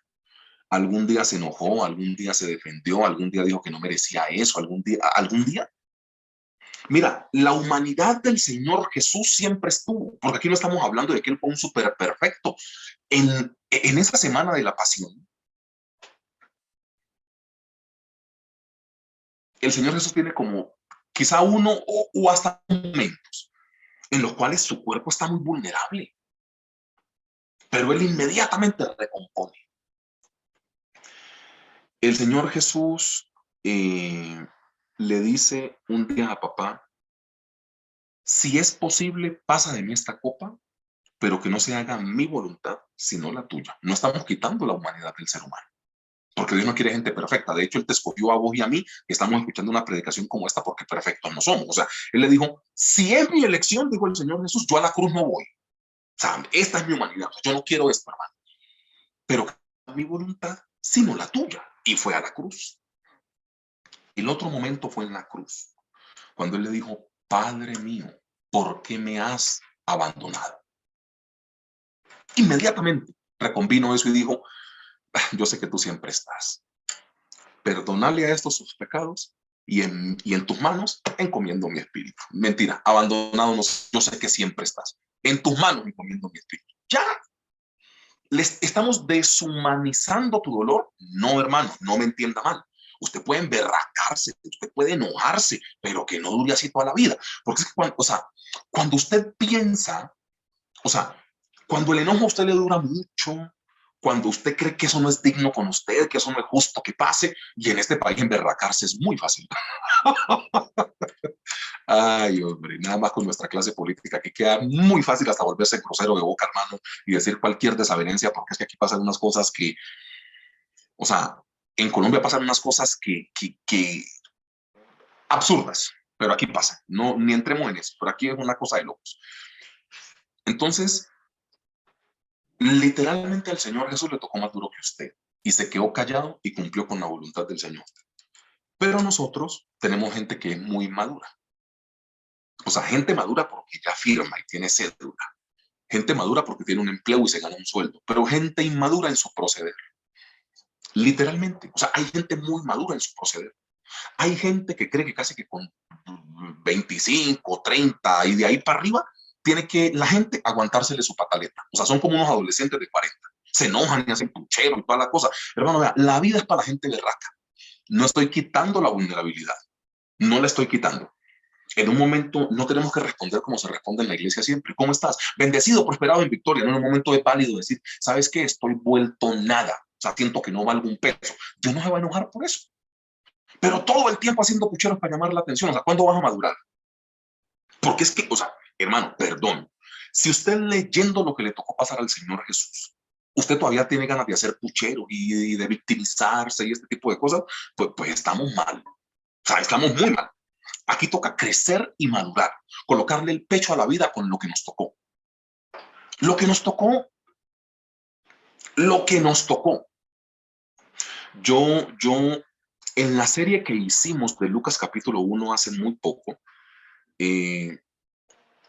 Algún día se enojó, algún día se defendió, algún día dijo que no merecía eso, algún día. Mira, la humanidad del Señor Jesús siempre estuvo, porque aquí no estamos hablando de que Él fue un súper perfecto. En esa semana de la pasión, el Señor Jesús tiene como quizá uno o hasta momentos en los cuales su cuerpo está muy vulnerable, pero Él inmediatamente recompone. El Señor Jesús le dice un día a papá, si es posible, pasa de mí esta copa, pero que no se haga mi voluntad, sino la tuya. No estamos quitando la humanidad del ser humano, porque Dios no quiere gente perfecta. De hecho, Él te escogió a vos y a mí, que estamos escuchando una predicación como esta, porque perfectos no somos. O sea, Él le dijo, si es mi elección, dijo el Señor Jesús, yo a la cruz no voy. O sea, esta es mi humanidad, yo no quiero esto, hermano. Pero mi voluntad, sino la tuya. Y fue a la cruz. El otro momento fue en la cruz, cuando Él le dijo, Padre mío, ¿por qué me has abandonado? Inmediatamente reconvino eso y dijo, yo sé que tú siempre estás. Perdonale a estos sus pecados y en tus manos encomiendo mi espíritu. Mentira, abandonado no, yo sé que siempre estás. En tus manos encomiendo mi espíritu. Ya. ¿Les estamos deshumanizando tu dolor? No, hermano, no me entienda mal. Usted puede emberracarse, usted puede enojarse, pero que no dure así toda la vida. Porque es que cuando usted piensa, o sea, cuando el enojo a usted le dura mucho, cuando usted cree que eso no es digno con usted, que eso no es justo que pase, y en este país emberracarse es muy fácil. Ay, hombre, nada más con nuestra clase política, que queda muy fácil hasta volverse grosero de boca, hermano, y decir cualquier desavenencia, porque es que aquí pasan unas cosas que, o sea, en Colombia pasan unas cosas que absurdas, pero aquí pasa, no, ni entremos en eso, pero aquí es una cosa de locos. Entonces, literalmente al Señor Jesús le tocó más duro que usted y se quedó callado y cumplió con la voluntad del Señor. Pero nosotros tenemos gente que es muy madura. O sea, gente madura porque ya firma y tiene cédula. Gente madura porque tiene un empleo y se gana un sueldo. Pero gente inmadura en su proceder. Literalmente. O sea, hay gente muy madura en su proceder. Hay gente que cree que casi que con 25, 30 y de ahí para arriba tiene que la gente aguantársele su pataleta. O sea, son como unos adolescentes de 40. Se enojan y hacen puchero y toda la cosa. Hermano, vea, la vida es para la gente berraca. No estoy quitando la vulnerabilidad. No la estoy quitando. En un momento no tenemos que responder como se responde en la iglesia siempre. ¿Cómo estás? Bendecido, prosperado en victoria. No en un momento de pálido decir, ¿sabes qué? Estoy vuelto nada. O sea, siento que no valgo un peso. Dios no se va a enojar por eso. Pero todo el tiempo haciendo pucheros para llamar la atención. O sea, ¿cuándo vas a madurar? Porque es que, o sea, hermano, perdón. Si usted leyendo lo que le tocó pasar al Señor Jesús, usted todavía tiene ganas de hacer pucheros y de victimizarse y este tipo de cosas, pues estamos mal. O sea, estamos muy mal. Aquí toca crecer y madurar, colocarle el pecho a la vida con lo que nos tocó. Lo que nos tocó, lo que nos tocó. Yo, en la serie que hicimos de Lucas capítulo 1 hace muy poco,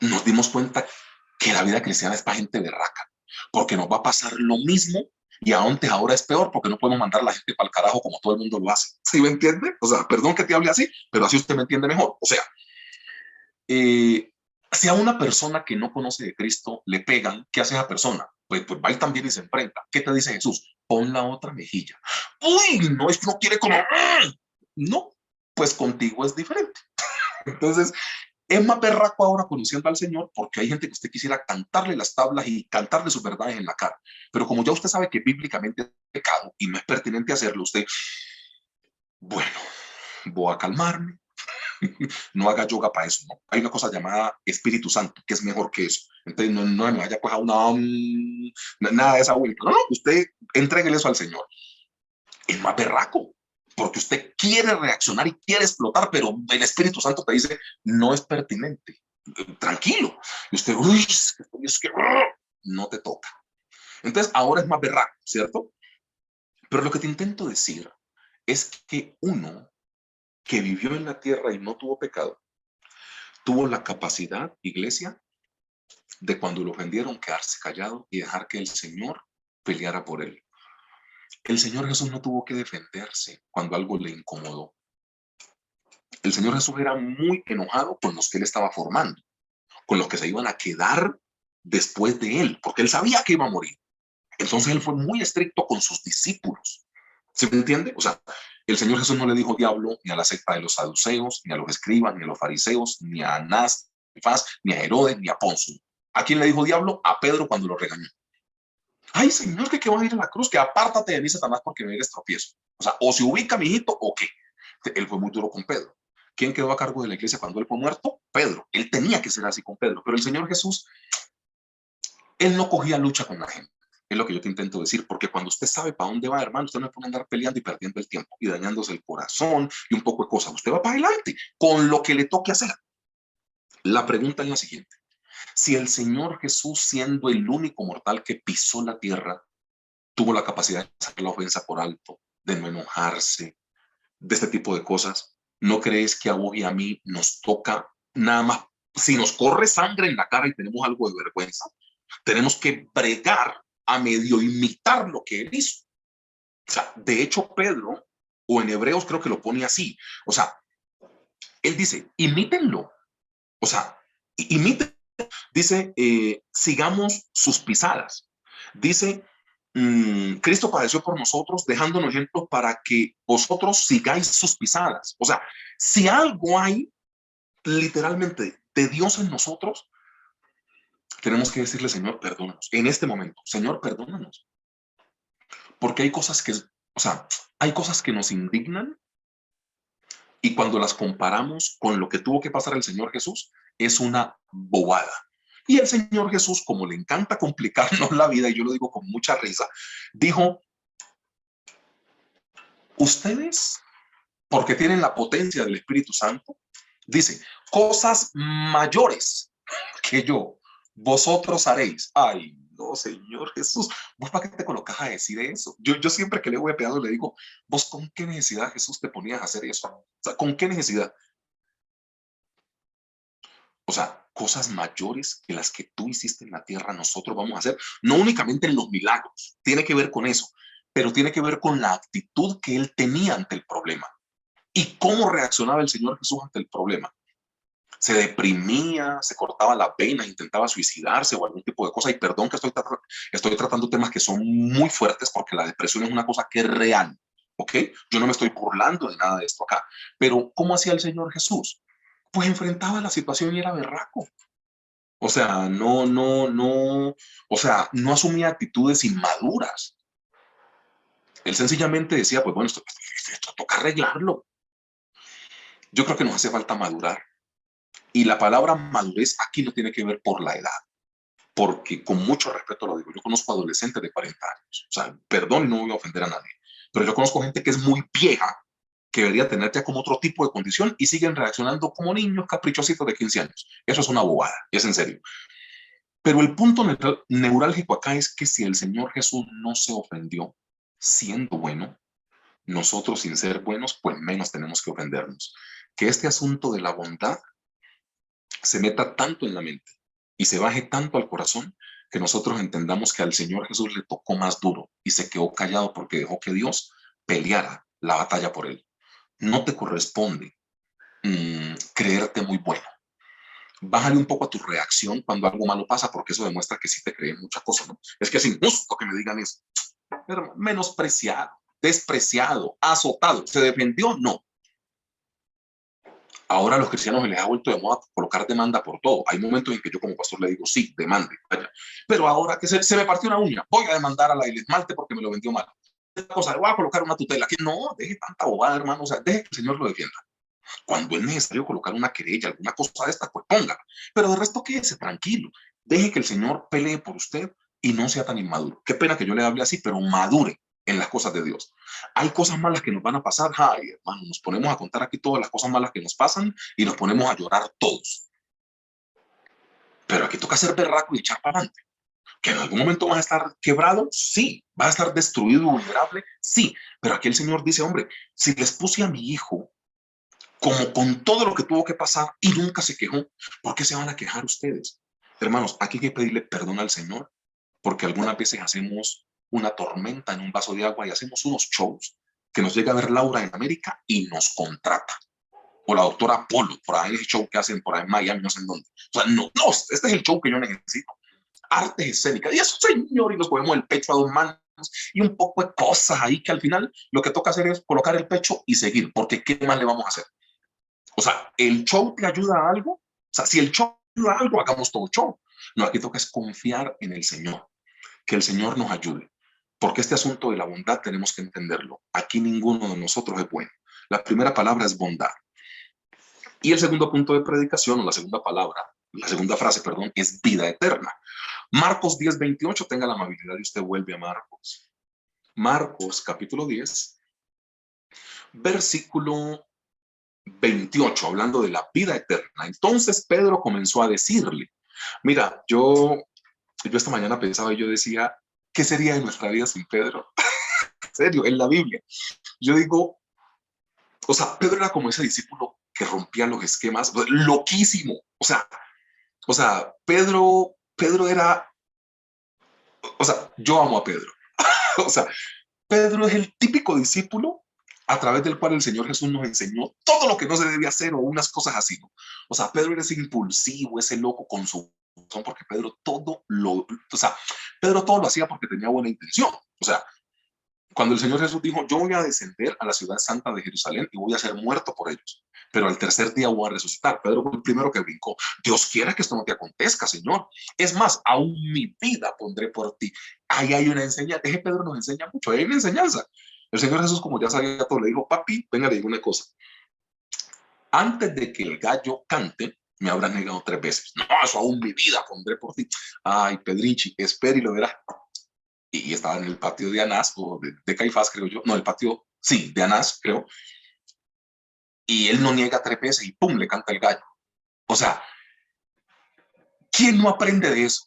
nos dimos cuenta que la vida cristiana es para gente berraca, porque nos va a pasar lo mismo y ahora es peor porque no podemos mandar a la gente para el carajo como todo el mundo lo hace. ¿Sí me entiende? O sea, perdón que te hable así, pero así usted me entiende mejor. O sea, si a una persona que no conoce de Cristo le pegan, ¿qué hace esa persona? Pues va y también y se enfrenta. ¿Qué te dice Jesús? Pon la otra mejilla. Uy, no, es que no quiere comer. No, pues contigo es diferente. Entonces, es más berraco ahora conociendo al Señor porque hay gente que usted quisiera cantarle las tablas y cantarle sus verdades en la cara. Pero como ya usted sabe que bíblicamente es pecado y no es pertinente hacerlo, usted, bueno, voy a calmarme. No haga yoga para eso, ¿no? Hay una cosa llamada Espíritu Santo, que es mejor que eso. Entonces, no me vaya pues a nada de esa vuelta. No, usted entréguele eso al Señor. Es más berraco, porque usted quiere reaccionar y quiere explotar, pero el Espíritu Santo te dice, no es pertinente. Tranquilo. Y usted, uy, es que no te toca. Entonces, ahora es más berraco, ¿cierto? Pero lo que te intento decir es que uno que vivió en la tierra y no tuvo pecado, tuvo la capacidad, iglesia, de cuando lo ofendieron quedarse callado y dejar que el Señor peleara por él. El Señor Jesús no tuvo que defenderse cuando algo le incomodó. El Señor Jesús era muy enojado con los que él estaba formando, con los que se iban a quedar después de él, porque él sabía que iba a morir. Entonces él fue muy estricto con sus discípulos. ¿Se me entiende? O sea, el Señor Jesús no le dijo diablo ni a la secta de los saduceos, ni a los escribas, ni a los fariseos, ni a Anás, ni a Herodes, ni a Poncio. ¿A quién le dijo diablo? A Pedro cuando lo regañó. Ay, Señor, que va a ir a la cruz, que apártate de mí, Satanás, porque me eres tropiezo. O sea, o se ubica mi hijito o qué. Él fue muy duro con Pedro. ¿Quién quedó a cargo de la iglesia cuando él fue muerto? Pedro. Él tenía que ser así con Pedro. Pero el Señor Jesús, él no cogía lucha con la gente. Es lo que yo te intento decir, porque cuando usted sabe para dónde va, hermano, usted no puede andar peleando y perdiendo el tiempo y dañándose el corazón y un poco de cosas. Usted va para adelante con lo que le toque hacer. La pregunta es la siguiente. Si el Señor Jesús, siendo el único mortal que pisó la tierra, tuvo la capacidad de sacar la ofensa por alto, de no enojarse, de este tipo de cosas, ¿no crees que a vos y a mí nos toca nada más? Si nos corre sangre en la cara y tenemos algo de vergüenza, tenemos que bregar a medio imitar lo que él hizo. O sea, de hecho, Pedro, o en Hebreos creo que lo pone así, o sea, él dice, imítenlo, o sea, imítenlo. Dice, sigamos sus pisadas. Dice, Cristo padeció por nosotros, dejándonos ejemplos para que vosotros sigáis sus pisadas. O sea, si algo hay literalmente de Dios en nosotros, tenemos que decirle, Señor, perdónanos. En este momento, Señor, perdónanos. Porque hay cosas que, o sea, hay cosas que nos indignan y cuando las comparamos con lo que tuvo que pasar el Señor Jesús, es una bobada. Y el Señor Jesús, como le encanta complicarnos la vida, y yo lo digo con mucha risa, dijo, ustedes, porque tienen la potencia del Espíritu Santo, dice, cosas mayores que yo, vosotros haréis. Ay, no, Señor Jesús, ¿vos para qué te colocas a decir eso? Yo siempre que le voy a pegar, le digo, ¿vos con qué necesidad, Jesús, te ponías a hacer eso? O sea, ¿con qué necesidad? O sea, cosas mayores que las que tú hiciste en la tierra, nosotros vamos a hacer, no únicamente en los milagros, tiene que ver con eso, pero tiene que ver con la actitud que él tenía ante el problema y cómo reaccionaba el Señor Jesús ante el problema. Se deprimía, se cortaba la pena, intentaba suicidarse o algún tipo de cosa. Y perdón que estoy tratando temas que son muy fuertes porque la depresión es una cosa que es real, ¿ok? Yo no me estoy burlando de nada de esto acá. Pero ¿cómo hacía el Señor Jesús? Pues enfrentaba la situación y era berraco. O sea, o sea, no asumía actitudes inmaduras. Él sencillamente decía, pues bueno, esto toca arreglarlo. Yo creo que nos hace falta madurar. Y la palabra madurez aquí no tiene que ver por la edad, porque con mucho respeto lo digo, yo conozco adolescentes de 40 años, o sea, perdón, no voy a ofender a nadie, pero yo conozco gente que es muy vieja que debería tener ya como otro tipo de condición y siguen reaccionando como niños caprichositos de 15 años. Eso es una bobada, es en serio. Pero el punto neurálgico acá es que si el Señor Jesús no se ofendió siendo bueno, nosotros sin ser buenos, pues menos tenemos que ofendernos. Que este asunto de la bondad se meta tanto en la mente y se baje tanto al corazón que nosotros entendamos que al Señor Jesús le tocó más duro y se quedó callado porque dejó que Dios peleara la batalla por él. No te corresponde creerte muy bueno. Bájale un poco a tu reacción cuando algo malo pasa, porque eso demuestra que sí te creen muchas cosas, ¿no? Es que es injusto que me digan eso. Pero menospreciado, despreciado, azotado. ¿Se defendió? No. Ahora a los cristianos les ha vuelto de moda colocar demanda por todo. Hay momentos en que yo como pastor le digo, sí, demande, vaya. Pero ahora que se me partió una uña, voy a demandar a la del esmalte porque me lo vendió mal. Esta cosa, voy a colocar una tutela. Que no, deje tanta bobada, hermano. O sea, deje que el Señor lo defienda. Cuando es necesario colocar una querella, alguna cosa de esta, pues ponga. Pero de resto quédese tranquilo. Deje que el Señor pelee por usted y no sea tan inmaduro. Qué pena que yo le hable así, pero madure en las cosas de Dios. Hay cosas malas que nos van a pasar. Ay, hermano, nos ponemos a contar aquí todas las cosas malas que nos pasan y nos ponemos a llorar todos. Pero aquí toca ser berraco y echar para adelante. ¿Que en algún momento vas a estar quebrado? Sí. ¿Vas a estar destruido, vulnerable? Sí. Pero aquí el Señor dice, hombre, si les puse a mi hijo como con todo lo que tuvo que pasar y nunca se quejó, ¿por qué se van a quejar ustedes? Hermanos, aquí hay que pedirle perdón al Señor, porque algunas veces hacemos una tormenta en un vaso de agua y hacemos unos shows que nos llega a ver Laura en América y nos contrata. O la doctora Polo, por ahí ese show que hacen por ahí en Miami, no sé en dónde. O sea, no, este es el show que yo necesito. Artes escénicas. Y eso, señor, y nos ponemos el pecho a dos manos y un poco de cosas ahí que al final lo que toca hacer es colocar el pecho y seguir, porque ¿qué más le vamos a hacer? O sea, ¿el show te ayuda a algo? O sea, si el show ayuda a algo, hagamos todo show. No, aquí toca es confiar en el Señor, que el Señor nos ayude. Porque este asunto de la bondad tenemos que entenderlo. Aquí ninguno de nosotros es bueno. La primera palabra es bondad. Y el segundo punto de predicación, o la segunda palabra, la segunda frase, perdón, es vida eterna. Marcos 10:28, tenga la amabilidad y usted vuelve a Marcos. Marcos capítulo 10, versículo 28, hablando de la vida eterna. Entonces Pedro comenzó a decirle, mira, yo esta mañana pensaba y yo decía, ¿qué sería de nuestra vida sin Pedro? En serio, en la Biblia. Yo digo, o sea, Pedro era como ese discípulo que rompía los esquemas, loquísimo. O sea, Pedro era, o sea, yo amo a Pedro. O sea, Pedro es el típico discípulo a través del cual el Señor Jesús nos enseñó todo lo que no se debe hacer o unas cosas así, ¿no? O sea, Pedro era ese impulsivo, ese loco con su razón, porque Pedro todo lo hacía porque tenía buena intención. O sea, cuando el Señor Jesús dijo, yo voy a descender a la ciudad santa de Jerusalén y voy a ser muerto por ellos, pero al tercer día voy a resucitar. Pedro fue el primero que brincó. Dios quiera que esto no te acontezca, Señor. Es más, aún mi vida pondré por ti. Ahí hay una enseñanza. Pedro nos enseña mucho, hay una enseñanza. El Señor Jesús, como ya sabía todo, le dijo, papi, venga, le digo una cosa. Antes de que el gallo cante, me habrás negado 3 veces. No, eso aún mi vida pondré por ti. Ay, Pedrinchi, espera y lo verás. Y estaba en el patio de Anás, o de Caifás, creo yo. No, el patio, sí, de Anás, creo. Y él no niega 3 veces y ¡pum!, le canta el gallo. O sea, ¿quién no aprende de eso?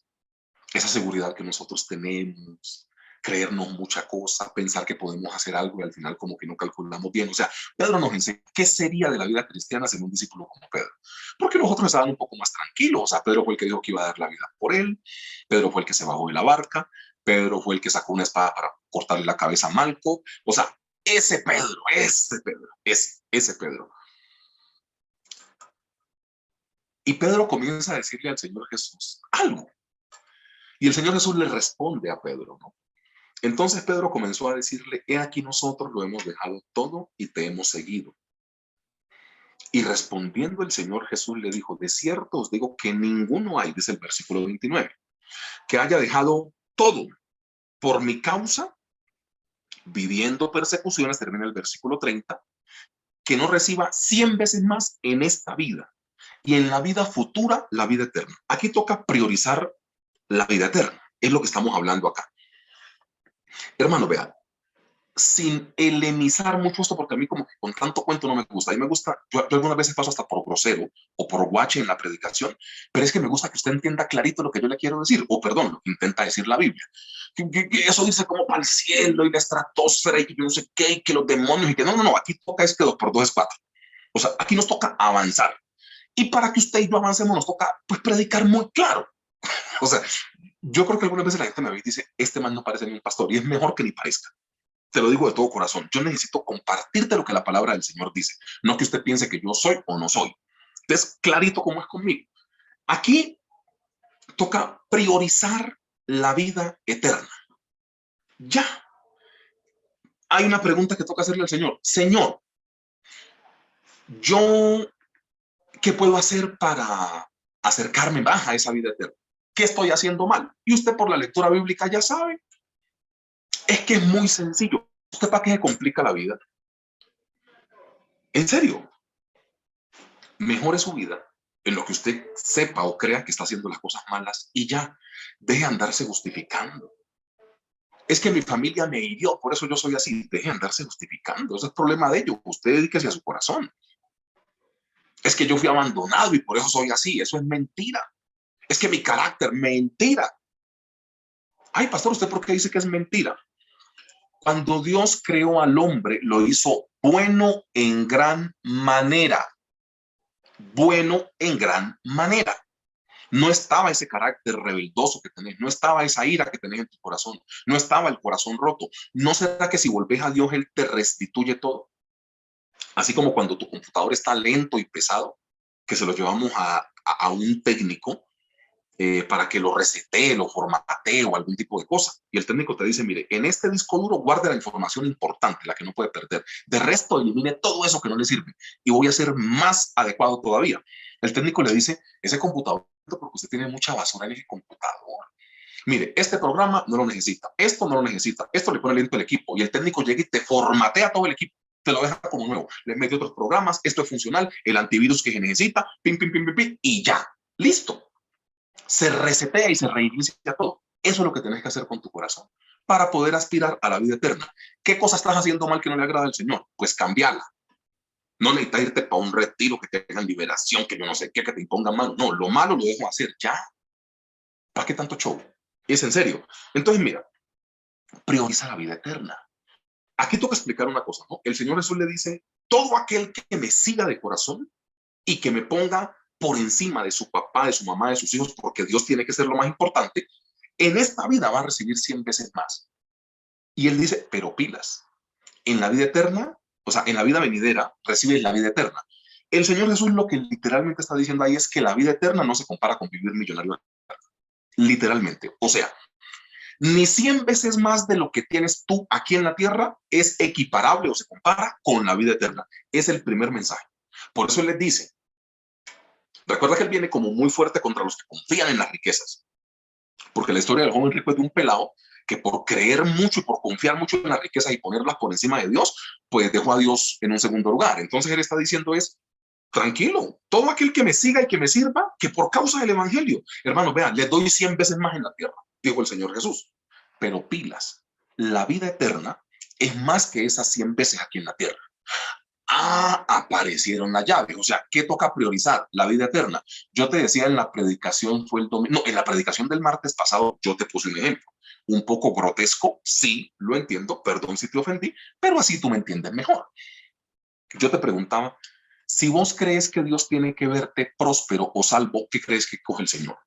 Esa seguridad que nosotros tenemos, creernos mucha cosa, pensar que podemos hacer algo y al final como que no calculamos bien. O sea, Pedro nos enseña qué sería de la vida cristiana sin un discípulo como Pedro. Porque los otros estaban un poco más tranquilos. O sea, Pedro fue el que dijo que iba a dar la vida por él. Pedro fue el que se bajó de la barca. Pedro fue el que sacó una espada para cortarle la cabeza a Malco. O sea, ese Pedro. Y Pedro comienza a decirle al Señor Jesús algo. Y el Señor Jesús le responde a Pedro, ¿no? Entonces Pedro comenzó a decirle, he aquí nosotros lo hemos dejado todo y te hemos seguido. Y respondiendo el Señor Jesús le dijo, de cierto os digo que ninguno hay, dice el versículo 29, que haya dejado todo por mi causa, viviendo persecuciones, termina el versículo 30, que no reciba 100 veces más en esta vida y en la vida futura, la vida eterna. Aquí toca priorizar la vida eterna, es lo que estamos hablando acá. Hermano, vean, sin helenizar mucho esto, porque a mí como que con tanto cuento no me gusta. A mí me gusta, yo algunas veces paso hasta por grosero o por guache en la predicación, pero es que me gusta que usted entienda clarito lo que yo le quiero decir, o perdón, lo que intenta decir la Biblia. Que eso dice como para el cielo y la estratosfera y que yo no sé qué, y que los demonios y que no, aquí toca es que 2 por 2 es 4. O sea, aquí nos toca avanzar. Y para que usted y yo avancemos, nos toca pues predicar muy claro. O sea, yo creo que algunas veces la gente me ve y dice, este man no parece ni un pastor, y es mejor que ni parezca. Te lo digo de todo corazón. Yo necesito compartirte lo que la palabra del Señor dice, no que usted piense que yo soy o no soy. Entonces, clarito cómo es conmigo. Aquí toca priorizar la vida eterna. Ya. Hay una pregunta que toca hacerle al Señor. Señor, yo, ¿qué puedo hacer para acercarme más a esa vida eterna? ¿Qué estoy haciendo mal? Y usted por la lectura bíblica ya sabe. Es que es muy sencillo. ¿Usted para qué se complica la vida? En serio, mejore su vida en lo que usted sepa o crea que está haciendo las cosas malas y ya, deje de andarse justificando. Es que mi familia me hirió, por eso yo soy así. Deje de andarse justificando, ese es problema de ellos. Usted dedíquese a su corazón. Es que yo fui abandonado y por eso soy así, eso es mentira. Es que mi carácter, mentira. Ay, pastor, ¿usted por qué dice que es mentira? Cuando Dios creó al hombre, lo hizo bueno en gran manera. Bueno en gran manera. No estaba ese carácter rebeldoso que tenés, no estaba esa ira que tenés en tu corazón, no estaba el corazón roto. ¿No será que si volvés a Dios, Él te restituye todo? Así como cuando tu computador está lento y pesado, que se lo llevamos a un técnico para que lo resetee, lo formatee o algún tipo de cosa. Y el técnico te dice, mire, en este disco duro guarde la información importante, la que no puede perder. De resto, elimine todo eso que no le sirve y voy a ser más adecuado todavía. El técnico le dice, ese computador, porque usted tiene mucha basura en ese computador. Mire, este programa no lo necesita, esto no lo necesita, esto le pone lento el equipo y el técnico llega y te formatea todo el equipo, te lo deja como nuevo, le mete otros programas, esto es funcional, el antivirus que se necesita, pim, pim, pim, pim, pim, y ya, listo. Se resetea y se reinicia todo. Eso es lo que tenés que hacer con tu corazón para poder aspirar a la vida eterna. ¿Qué cosa estás haciendo mal que no le agrada al Señor? Pues cambiarla. No necesitas irte para un retiro que te hagan liberación, que yo no sé qué, que te impongan mal. No, lo malo lo dejo hacer ya. ¿Para qué tanto show? Es en serio. Entonces, mira, prioriza la vida eterna. Aquí toca explicar una cosa, ¿no? El Señor Jesús le dice, todo aquel que me siga de corazón y que me ponga por encima de su papá, de su mamá, de sus hijos, porque Dios tiene que ser lo más importante, en esta vida va a recibir 100 veces más. Y él dice, pero pilas, en la vida eterna, o sea, en la vida venidera, recibes la vida eterna. El Señor Jesús lo que literalmente está diciendo ahí es que la vida eterna no se compara con vivir millonario. Literalmente. O sea, ni 100 veces más de lo que tienes tú aquí en la tierra es equiparable o se compara con la vida eterna. Es el primer mensaje. Por eso él les dice, recuerda que él viene como muy fuerte contra los que confían en las riquezas. Porque la historia del joven rico es de un pelado que por creer mucho y por confiar mucho en las riquezas y ponerlas por encima de Dios, pues dejó a Dios en un segundo lugar. Entonces él está diciendo es, tranquilo, todo aquel que me siga y que me sirva, que por causa del evangelio, hermanos, vean, les doy 100 veces más en la tierra, dijo el Señor Jesús. Pero pilas, la vida eterna es más que esas 100 veces aquí en la tierra. Aparecieron las llaves. O sea, ¿qué toca priorizar? La vida eterna. Yo te decía en la predicación, fue el domingo, no, en la predicación del martes pasado, yo te puse un ejemplo. Un poco grotesco, sí, lo entiendo, perdón si te ofendí, pero así tú me entiendes mejor. Yo te preguntaba, si vos crees que Dios tiene que verte próspero o salvo, ¿qué crees que coge el Señor?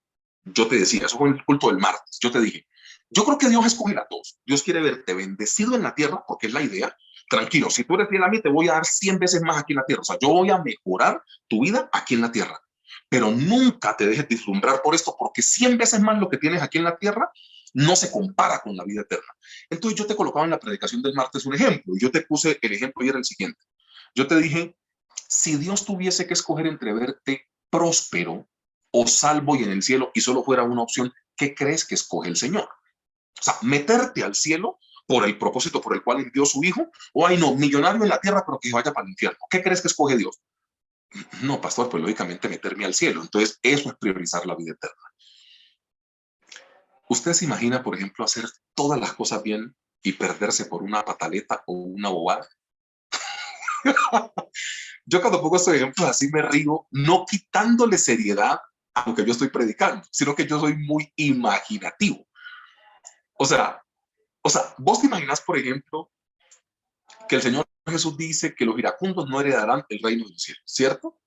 Yo te decía, eso fue en el culto del martes, yo te dije, yo creo que Dios escoge a todos. Dios quiere verte bendecido en la tierra, porque es la idea. Tranquilo, si tú eres fiel a mí, te voy a dar 100 veces más aquí en la tierra. O sea, yo voy a mejorar tu vida aquí en la tierra. Pero nunca te dejes deslumbrar por esto, porque 100 veces más lo que tienes aquí en la tierra no se compara con la vida eterna. Entonces yo te colocaba en la predicación del martes un ejemplo, y yo te puse el ejemplo y era el siguiente. Yo te dije, si Dios tuviese que escoger entre verte próspero o salvo y en el cielo, y solo fuera una opción, ¿qué crees que escoge el Señor? O sea, meterte al cielo por el propósito por el cual envió su hijo, o ay no, millonario en la tierra, pero que vaya para el infierno. ¿Qué crees que escoge Dios? No, pastor, pues lógicamente meterme al cielo. Entonces, eso es priorizar la vida eterna. Usted se imagina, por ejemplo, hacer todas las cosas bien y perderse por una pataleta o una bobada. Yo cuando pongo estos ejemplos así me río, no quitándole seriedad a lo que yo estoy predicando, sino que yo soy muy imaginativo. O sea, vos te imaginas, por ejemplo, que el Señor Jesús dice que los iracundos no heredarán el reino de los cielos, ¿cierto?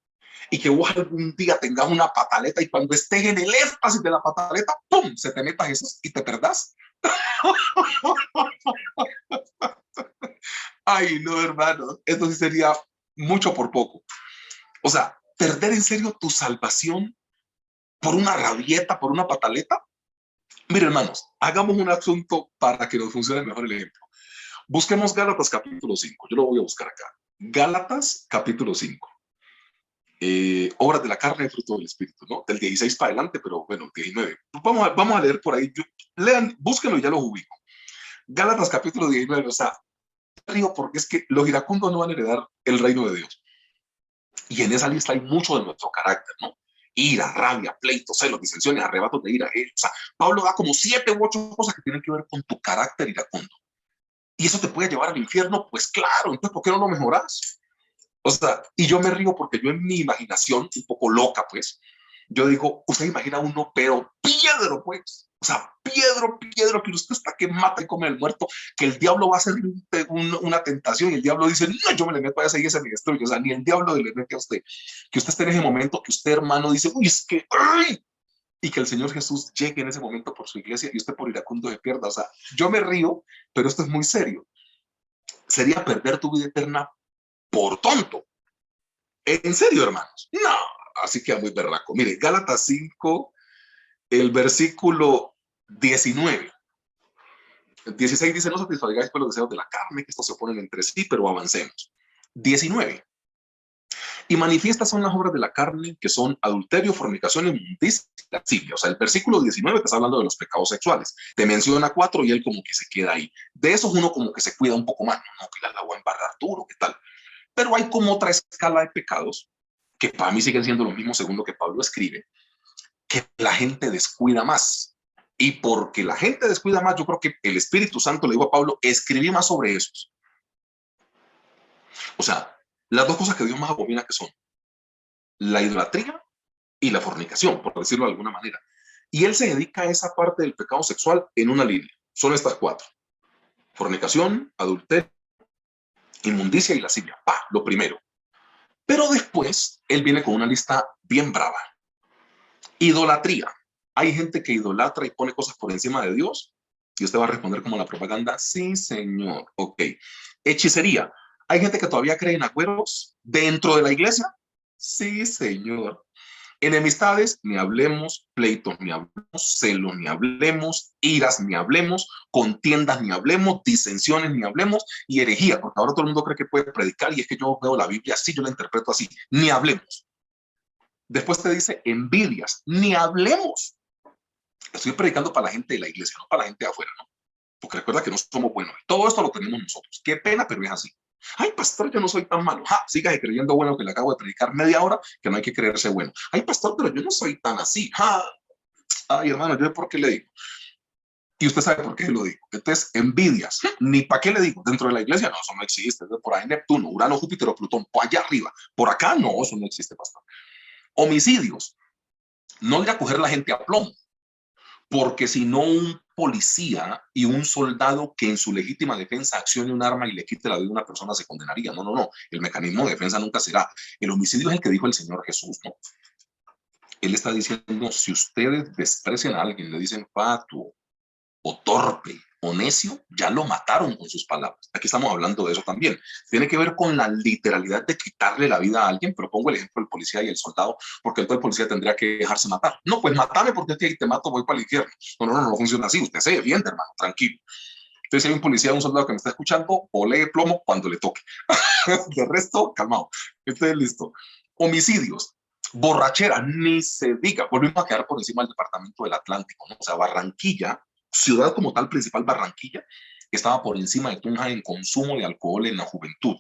Y que vos algún día tengas una pataleta y cuando estés en el éxtasis de la pataleta, ¡pum!, se te meta Jesús y te perdás. Ay, no, hermano, esto sí sería mucho por poco. O sea, perder en serio tu salvación por una rabieta, por una pataleta. Mire, hermanos, hagamos un asunto para que nos funcione mejor el ejemplo. Busquemos Gálatas capítulo 5. Yo lo voy a buscar acá. Gálatas capítulo 5. Obras de la carne y fruto del espíritu, ¿no? Del 16 para adelante, pero bueno, 19. Vamos a leer por ahí. Lean, búsquenlo y ya los ubico. Gálatas capítulo 19, o sea, río porque es que los iracundos no van a heredar el reino de Dios. Y en esa lista hay mucho de nuestro carácter, ¿no? Ira, rabia, pleitos, celos, disensiones, arrebatos de ira. O sea, Pablo da como 7 u 8 cosas que tienen que ver con tu carácter iracundo. ¿Y eso te puede llevar al infierno? Pues claro, entonces ¿por qué no lo mejoras? O sea, y yo me río porque yo en mi imaginación, un poco loca, pues, yo digo, usted imagina uno, pero piedro, pues. O sea, piedro, que usted está que mata y come el muerto, que el diablo va a hacer una tentación y el diablo dice, no, yo me le meto a esa y ese me destruye. O sea, ni el diablo le mete a usted. Que usted esté en ese momento, que usted, hermano, dice, uy, es que, ¡ay! Y que el Señor Jesús llegue en ese momento por su iglesia y usted por iracundo se pierda. O sea, yo me río, pero esto es muy serio. Sería perder tu vida eterna por tonto. ¿En serio, hermanos? No, así que muy berraco. Mire, Gálatas 5, el versículo 19. 16 dice, no satisfagáis por los deseos de la carne, que estos se oponen entre sí, pero avancemos. 19. Y manifiestas son las obras de la carne, que son adulterio, fornicación, inmundicia y lascivia. O sea, el versículo 19 te está hablando de los pecados sexuales. Te menciona 4 y él como que se queda ahí. De esos uno como que se cuida un poco más. No, que la voy a embarrar duro, ¿qué tal? Pero hay como otra escala de pecados que para mí siguen siendo lo mismo según lo que Pablo escribe, que la gente descuida más. Y porque la gente descuida más, yo creo que el Espíritu Santo le dijo a Pablo, escribí más sobre esos. O sea, las dos cosas que Dios más abomina que son la idolatría y la fornicación, por decirlo de alguna manera. Y él se dedica a esa parte del pecado sexual en una línea. Son estas 4. Fornicación, adulterio, inmundicia y lascivia. Lo primero. Pero después, él viene con una lista bien brava. Idolatría. Hay gente que idolatra y pone cosas por encima de Dios. Y usted va a responder como la propaganda, sí, señor. Ok. Hechicería. Hay gente que todavía cree en agüeros dentro de la iglesia. Sí, señor. Enemistades, ni hablemos. Pleitos, ni hablemos. Celos, ni hablemos. Iras, ni hablemos. Contiendas, ni hablemos. Disensiones, ni hablemos. Y herejía, porque ahora todo el mundo cree que puede predicar y es que yo veo la Biblia así, yo la interpreto así. Ni hablemos. Después te dice envidias, ni hablemos. Estoy predicando para la gente de la iglesia, no para la gente de afuera, ¿no? Porque recuerda que no somos buenos. Todo esto lo tenemos nosotros. Qué pena, pero es así. Ay, pastor, yo no soy tan malo. Sígase creyendo bueno que le acabo de predicar media hora, que no hay que creerse bueno. Ay, pastor, pero yo no soy tan así. Ay, hermano, ¿yo por qué le digo? Y usted sabe por qué lo digo. Entonces, envidias. Ni para qué le digo. Dentro de la iglesia, no, eso no existe. Por ahí Neptuno, Urano, Júpiter o Plutón. Por allá arriba. Por acá, no, eso no existe, pastor. Homicidios. No ir a coger a la gente a plomo. Porque si no, un policía y un soldado que en su legítima defensa accione un arma y le quite la vida a una persona se condenaría. No, no, no. El mecanismo de defensa nunca será. El homicidio es el que dijo el Señor Jesús, ¿no? Él está diciendo, si ustedes desprecian a alguien, le dicen fatuo o torpe o necio, ya lo mataron con sus palabras. Aquí estamos hablando de eso también. Tiene que ver con la literalidad de quitarle la vida a alguien, pero pongo el ejemplo del policía y el soldado, porque entonces el policía tendría que dejarse matar. No, pues matame porque si te mato voy para el infierno. No funciona así. Usted se defiende, hermano, tranquilo. Entonces, si hay un policía o un soldado que me está escuchando, ole plomo cuando le toque. De resto, calmado. Entonces, listo. Homicidios. Borrachera, ni se diga. Volvimos a quedar por encima del departamento del Atlántico, ¿no? O sea, Barranquilla, ciudad como tal principal, Barranquilla, estaba por encima de Tunja en consumo de alcohol en la juventud.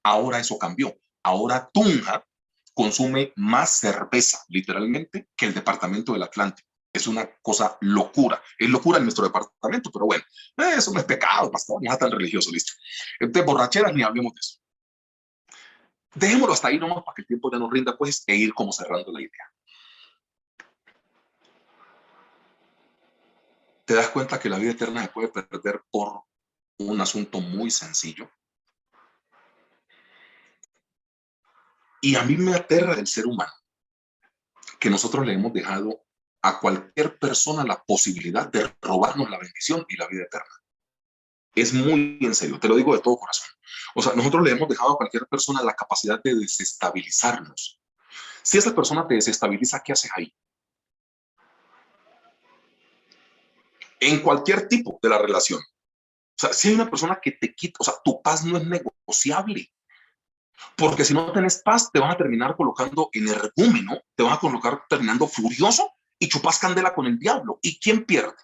Ahora eso cambió. Ahora Tunja consume más cerveza, literalmente, que el departamento del Atlántico. Es una cosa locura. Es locura en nuestro departamento, pero bueno, eso no es pecado, pastor, no es tan religioso, listo. Entonces, borracheras, ni hablemos de eso. Dejémoslo hasta ahí nomás para que el tiempo ya nos rinda, pues, e ir como cerrando la idea. Te das cuenta que la vida eterna se puede perder por un asunto muy sencillo. Y a mí me aterra del ser humano que nosotros le hemos dejado a cualquier persona la posibilidad de robarnos la bendición y la vida eterna. Es muy en serio, te lo digo de todo corazón. O sea, nosotros le hemos dejado a cualquier persona la capacidad de desestabilizarnos. Si esa persona te desestabiliza, ¿qué haces ahí? En cualquier tipo de la relación. O sea, si hay una persona que te quita, o sea, tu paz no es negociable. Porque si no tenés paz, te vas a terminar colocando energúmeno, te vas a colocar terminando furioso y chupas candela con el diablo. ¿Y quién pierde?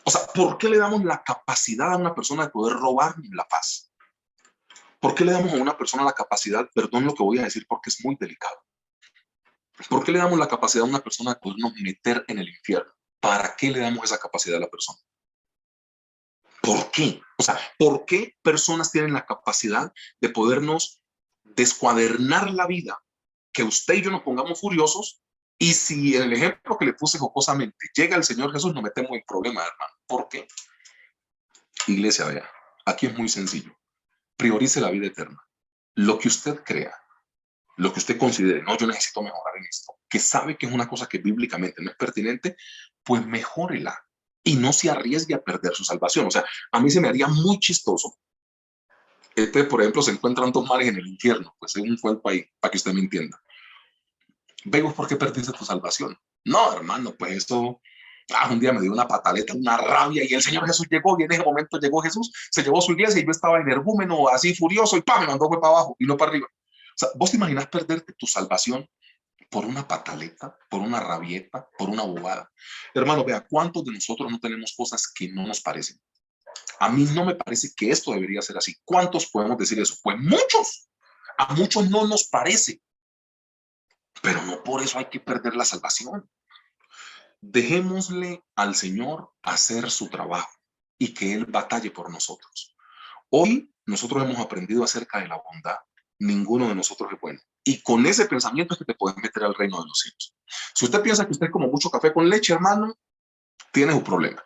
O sea, ¿por qué le damos la capacidad a una persona de poder robarnos la paz? ¿Por qué le damos a una persona la capacidad, perdón lo que voy a decir porque es muy delicado, ¿por qué le damos la capacidad a una persona de podernos meter en el infierno? ¿Para qué le damos esa capacidad a la persona? ¿Por qué? O sea, ¿por qué personas tienen la capacidad de podernos descuadernar la vida, que usted y yo nos pongamos furiosos? Y si en el ejemplo que le puse jocosamente llega el Señor Jesús, nos metemos en problemas, hermano. ¿Por qué? Iglesia, vea, aquí es muy sencillo. Priorice la vida eterna. Lo que usted crea, lo que usted considere, no, yo necesito mejorar en esto, que sabe que es una cosa que bíblicamente no es pertinente, pues mejórela y no se arriesgue a perder su salvación. O sea, a mí se me haría muy chistoso. Por ejemplo, se encuentran dos mares en el infierno, pues según fue el país, para que usted me entienda. Vemos por qué perdiste tu salvación. No, hermano, pues esto, un día me dio una pataleta, una rabia, y el Señor Jesús llegó, y en ese momento llegó Jesús, se llevó su iglesia, y yo estaba energúmeno, así furioso, y ¡pam! Me mandó fue para abajo, y no para arriba. O sea, ¿vos te imaginas perderte tu salvación por una pataleta, por una rabieta, por una bobada? Hermano, vea, ¿cuántos de nosotros no tenemos cosas que no nos parecen? A mí no me parece que esto debería ser así. ¿Cuántos podemos decir eso? Pues muchos. A muchos no nos parece, pero no por eso hay que perder la salvación. Dejémosle al Señor hacer su trabajo y que Él batalle por nosotros. Hoy nosotros hemos aprendido acerca de la bondad. Ninguno de nosotros es bueno. Y con ese pensamiento es que te puedes meter al reino de los cielos. Si usted piensa que usted es como mucho café con leche, hermano, tiene un problema.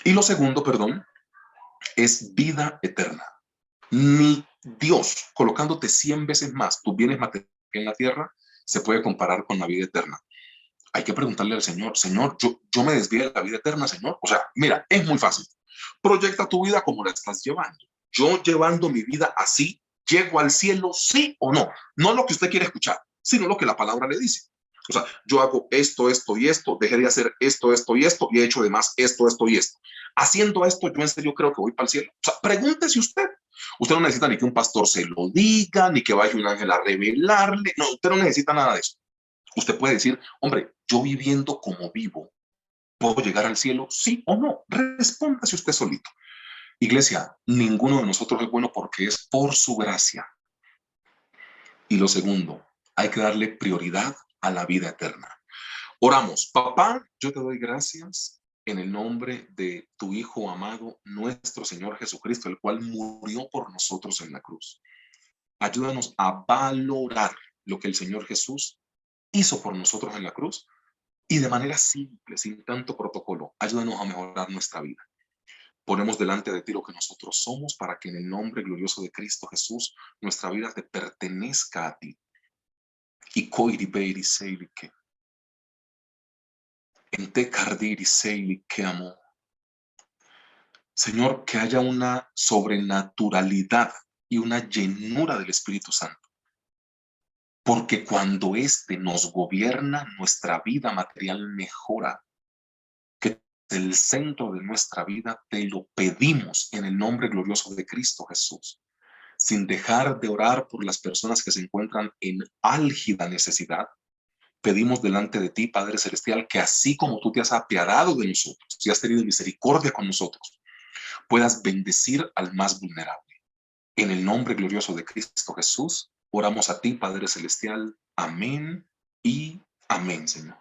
Y lo segundo, perdón, es vida eterna. Ni Dios, colocándote 100 veces más tus bienes materiales en la tierra, se puede comparar con la vida eterna. Hay que preguntarle al Señor, Señor, yo me desvío de la vida eterna, Señor. O sea, mira, es muy fácil. Proyecta tu vida como la estás llevando. Yo llevando mi vida así, ¿llego al cielo, sí o no? No lo que usted quiere escuchar, sino lo que la palabra le dice. O sea, yo hago esto, esto y esto, dejé de hacer esto, esto y esto, y he hecho además esto, esto y esto. Haciendo esto, yo en serio creo que voy para el cielo. O sea, pregúntese usted. Usted no necesita ni que un pastor se lo diga, ni que vaya un ángel a revelarle. No, usted no necesita nada de eso. Usted puede decir, hombre, yo viviendo como vivo, ¿puedo llegar al cielo? ¿Sí o no? Respóndase usted solito. Iglesia, ninguno de nosotros es bueno porque es por su gracia. Y lo segundo, hay que darle prioridad a la vida eterna. Oramos. Papá, yo te doy gracias en el nombre de tu Hijo amado, nuestro Señor Jesucristo, el cual murió por nosotros en la cruz. Ayúdanos a valorar lo que el Señor Jesús hizo por nosotros en la cruz y de manera simple, sin tanto protocolo, ayúdanos a mejorar nuestra vida. Ponemos delante de ti lo que nosotros somos para que en el nombre glorioso de Cristo Jesús nuestra vida te pertenezca a ti. Y koiri beiri seili que ente cardiri seili que amo. Señor, que haya una sobrenaturalidad y una llenura del Espíritu Santo. Porque cuando éste nos gobierna, nuestra vida material mejora. Que el centro de nuestra vida te lo pedimos en el nombre glorioso de Cristo Jesús. Sin dejar de orar por las personas que se encuentran en álgida necesidad, pedimos delante de ti, Padre Celestial, que así como tú te has apiadado de nosotros y has tenido misericordia con nosotros, puedas bendecir al más vulnerable. En el nombre glorioso de Cristo Jesús, oramos a ti, Padre Celestial. Amén y amén, Señor.